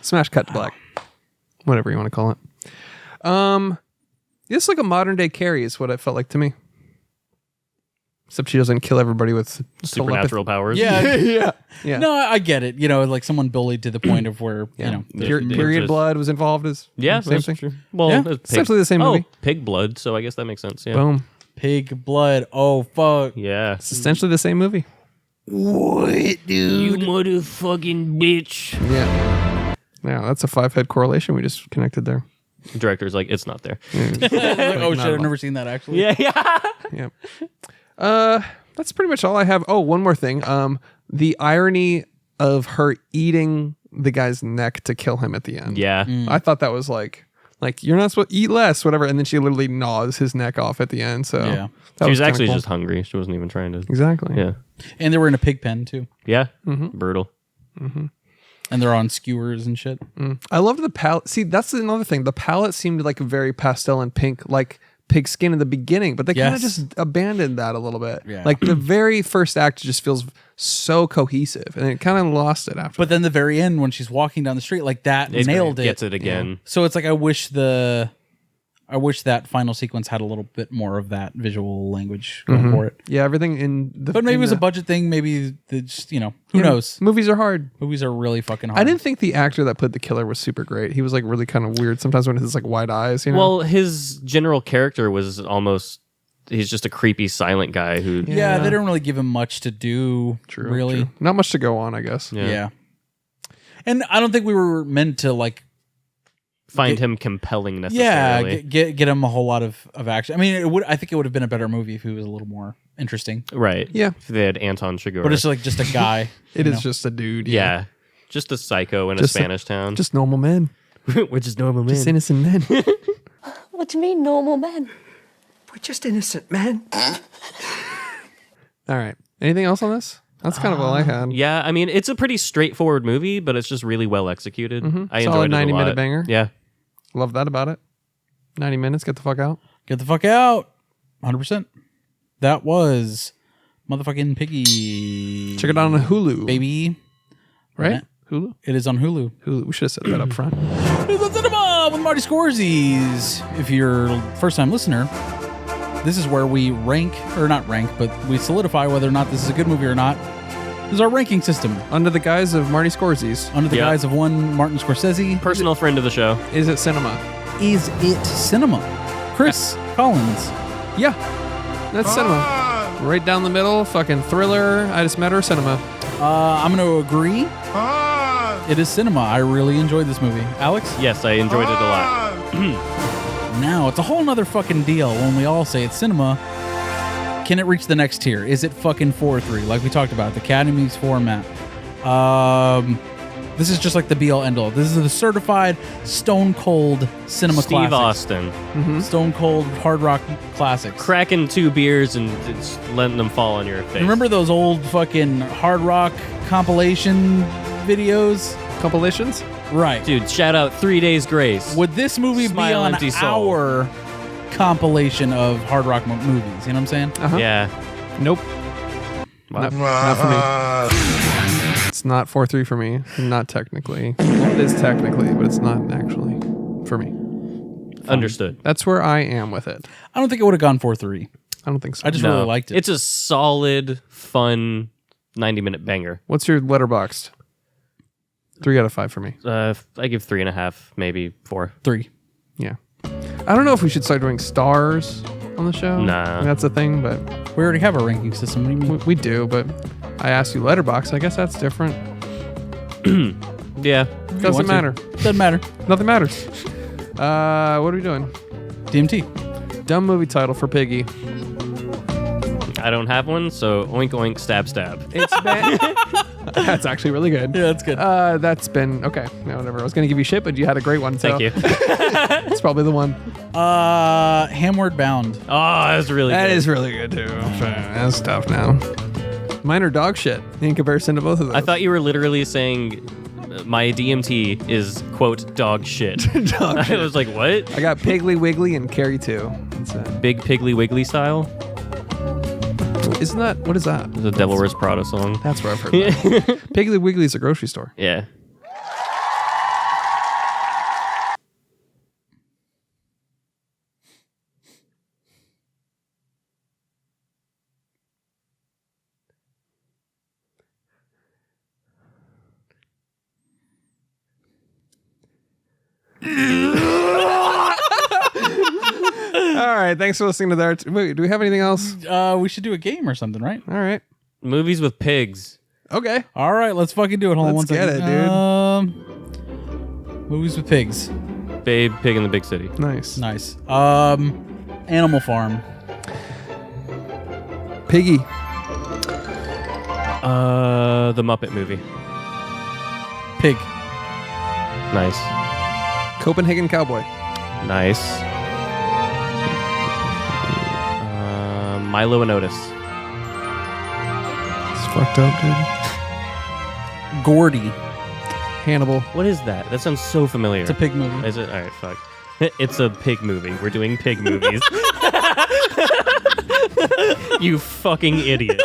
Smash cut to black. Whatever you want to call it. It's like a modern day Carrie is what it felt like to me. Except she doesn't kill everybody with Supernatural powers. Yeah. Yeah. No, I get it. Like someone bullied to the point of where Period just- blood was involved as Yeah, same that's thing. true. Well, Yeah. it's pig- Essentially the same movie. Pig blood, so I guess that makes sense. Yeah. Boom. pig blood. Oh fuck. Yeah. It's essentially the same movie. You motherfucking bitch. Yeah. Yeah, that's a 5-head correlation we just connected there. The director's like, it's not there. Oh shit! I've never seen that actually. Yeah. Yeah. That's pretty much all I have. Oh, one more thing. The irony of her eating the guy's neck to kill him at the end. Yeah. I thought that was like you're not supposed to eat less, whatever. And then she literally gnaws his neck off at the end. So Yeah. that She was kinda actually cool. just hungry. She wasn't even trying to. Exactly. Yeah. And they were in a pig pen too, Yeah. Mm-hmm. Brutal. and they're on skewers and shit. I loved the palette. See, that's another thing. The palette seemed like very pastel and pink, like pig skin in the beginning, but they kind of Yes. just abandoned that a little bit. Yeah. Like the very first act just feels so cohesive, and it kind of lost it after. But then the very end, when she's walking down the street, like that nailed it. Gets it again. So it's like I wish that final sequence had a little bit more of that visual language going for it. Yeah, everything in the. But maybe in it was a the- budget thing. Maybe it's who knows? Movies are hard. Movies are really fucking hard. I didn't think the actor that played the killer was super great. He was like really kind of weird sometimes when his like wide eyes. You know. Well, his general character was almost. He's just a creepy silent guy who. Yeah, they don't really give him much to do. True, really. true. Not much to go on, I guess. Yeah. And I don't think we were meant to like Find him compelling yeah necessarily. get him a whole lot of action. I mean, I think it would have been a better movie if he was a little more interesting. Right. Yeah. If they had Anton Chigurh. But it's like just a guy. It you is know? just a dude. yeah. Just a psycho in Just a Spanish town. Just normal men. We're just normal men. Just innocent men. What do you mean, normal men? We're just innocent men. All right. Anything else on this? That's kind of all I had. Yeah, I mean, it's a pretty straightforward movie, but it's just really well executed. I Solid enjoyed it a 90-minute lot. banger. Yeah. Love that about it. 90 minutes. Get the fuck out. Get the fuck out. 100%. That was motherfucking Piggy. Check it out on Hulu. Baby. Right? Hulu? It is on Hulu. Hulu. We should have said that up front. It's on Cinema with Marty Scorsese's. If you're a first-time listener, this is where we rank, or not rank, but we solidify whether or not this is a good movie or not. This is our ranking system. Under the guise of Marty Scorsese's. Under the Yep. guise of one Martin Scorsese. Personal friend of the show. Is it cinema? Is it cinema? Chris Collins. Yeah. That's cinema. Right down the middle. Fucking thriller. I just met her. Cinema. I'm going to agree. It is cinema. I really enjoyed this movie. Alex? Yes, I enjoyed it a lot. Now, it's a whole nother fucking deal when we all say it's cinema. Can it reach the next tier? Is it fucking 4-3? Like we talked about, the Academy's format. This is just like the be-all, end-all. This is the certified stone cold cinema Steve classics. Austin. Stone cold hard rock classics. Cracking 2 beers and just letting them fall on your face. Remember those old fucking hard rock compilation videos? Compilations? Right. Dude, shout out 3 Days Grace. Would this movie Smile be on Empty Soul. our compilation of hard rock movies? You know what I'm saying? Uh-huh. Yeah. Nope. Wow. Not for me. It's not 4-3 for me. Not technically. It is technically, but it's not actually for me. Understood. That's where I am with it. I don't think it would have gone 4-3. I don't think so. I just really liked it. It's a solid, fun 90-minute banger. What's your letterboxed? 3 out of 5 for me. I give 3.5, maybe 4. 3. Yeah. I don't know if we should start doing stars on the show. Nah. That's a thing, but We already have a ranking system. What do you mean? we do. But I asked you letterbox. I guess that's different. Yeah. Doesn't want to. matter. Doesn't matter. Nothing matters. What are we doing? DMT. Dumb movie title for Piggy. I don't have one, so oink oink stab stab. It's been. That's actually really good. Yeah, that's good. That's been okay. No, whatever. I was gonna give you shit, but you had a great one. So Thank you. It's probably the one. Hamward Bound. Oh, that's really That good. is really good too. That's tough now. Mine are dog shit in comparison to both of those. I thought you were literally saying my DMT is, quote, dog shit. dog I shit. was like, what? I got Piggly Wiggly and Carrie too. That's it. Big Piggly Wiggly style? Isn't that what is that? The Devil Wears Prada song. That's where I've heard that. Piggly Wiggly is a grocery store. Yeah. All right, thanks for listening to that. Wait, do we have anything else? We should do a game or something, right? All right. Movies with pigs. Okay. All right, let's fucking do it. Hold on one Let's get second. it, dude. Movies with pigs. Babe, Pig in the Big City. Nice. Nice. Animal Farm. Piggy. The Muppet Movie. Pig. Nice. Copenhagen Cowboy. Nice. Milo and Otis. It's fucked up, dude. Gordy. Hannibal. What is that? That sounds so familiar. It's a pig movie. Is it? All right, fuck. It's a pig movie. We're doing pig movies. You fucking idiot.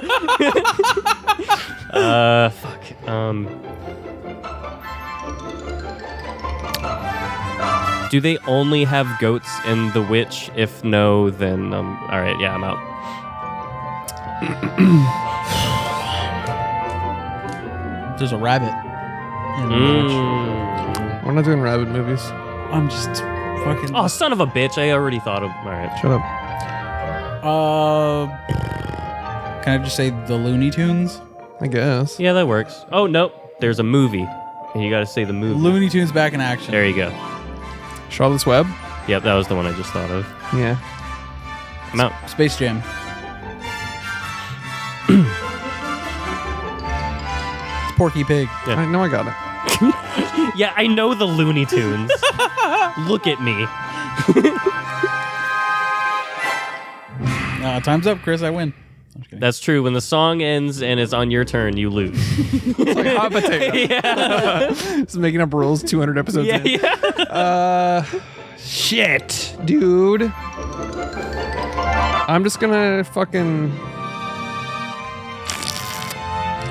Fuck. Do they only have goats in The Witch? If no, then all right, yeah, I'm out. There's a rabbit in The Witch. We're not doing rabbit movies. I'm just fucking. Oh, son of a bitch! I already thought of. All right, Shut up. Can I just say the Looney Tunes? I guess. yeah, that works. Oh no, there's a movie, and you got to say the movie. Looney Tunes back in action. There you go. Charlotte's Web? Yep, that was the one I just thought of. Yeah. I'm out. Space Jam. It's Porky Pig. Yeah. I know I got it. Yeah, I know the Looney Tunes. Look at me. Time's up, Chris. I win. I'm just kidding. That's true. When the song ends and it's on your turn, you lose. It's like hot potato. Yeah. Just making up rules 200 episodes in. Yeah. Shit, dude. I'm just gonna fucking...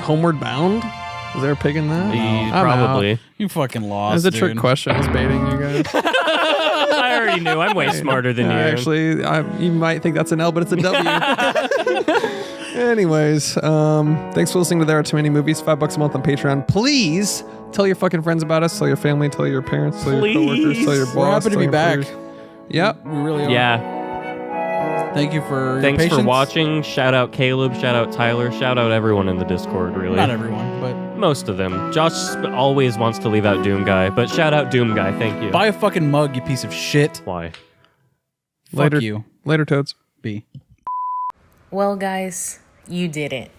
Homeward Bound? Is there a pig in that? I'm Probably. out. You fucking That lost. was a trick dude. question. I was baiting you guys. I already knew. I'm way smarter than you. Actually, you might think that's an L, but it's a W. Anyways, thanks for listening to There Are Too Many Movies. $5 a month on Patreon. Please tell your fucking friends about us. Tell your family. Tell your parents. Tell your coworkers. Tell your boss. We're happy to tell be your back. employers. Yep. We really are. Yeah. Thank you for your Thanks for patience. watching. Shout out Caleb. Shout out Tyler. Shout out everyone in the Discord, really. Not everyone, but Most of them. Josh always wants to leave out Doom Guy, but shout out Doom Guy. Thank you. buy a fucking mug, you piece of shit. Why? Fuck Later. you. Later, Toads. B. Well, guys, you did it.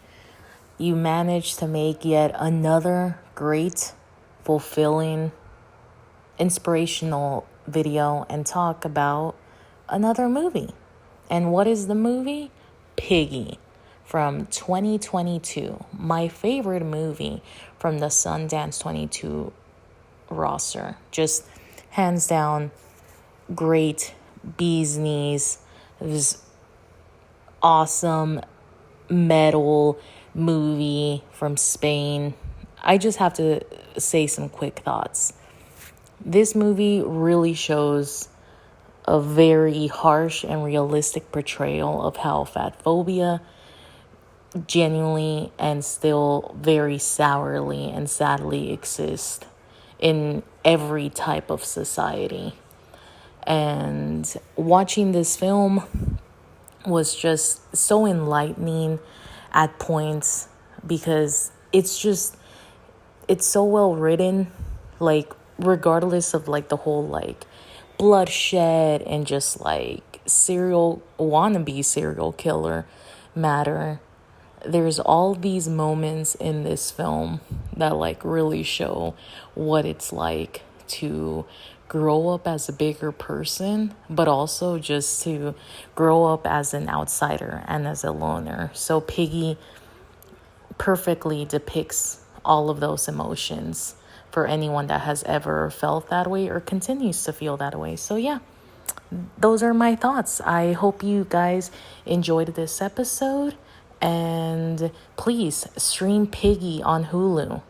You managed to make yet another great, fulfilling, inspirational video and talk about another movie. And what is the movie? Piggy from 2022. My favorite movie from the Sundance 22 roster. Just hands down, great bee's knees. It was awesome metal movie from Spain. I just have to say some quick thoughts. This movie really shows a very harsh and realistic portrayal of how fat phobia genuinely and still very sourly and sadly exists in every type of society. And watching this film was just so enlightening at points because it's so well written, like regardless of like the whole like bloodshed and just like wannabe serial killer matter. There's all these moments in this film that like really show what it's like to grow up as a bigger person, but also just to grow up as an outsider and as a loner. So Piggy perfectly depicts all of those emotions for anyone that has ever felt that way or continues to feel that way. So yeah, those are my thoughts. I hope you guys enjoyed this episode, and please stream Piggy on Hulu.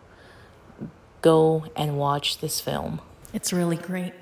Go and watch this film. It's really great.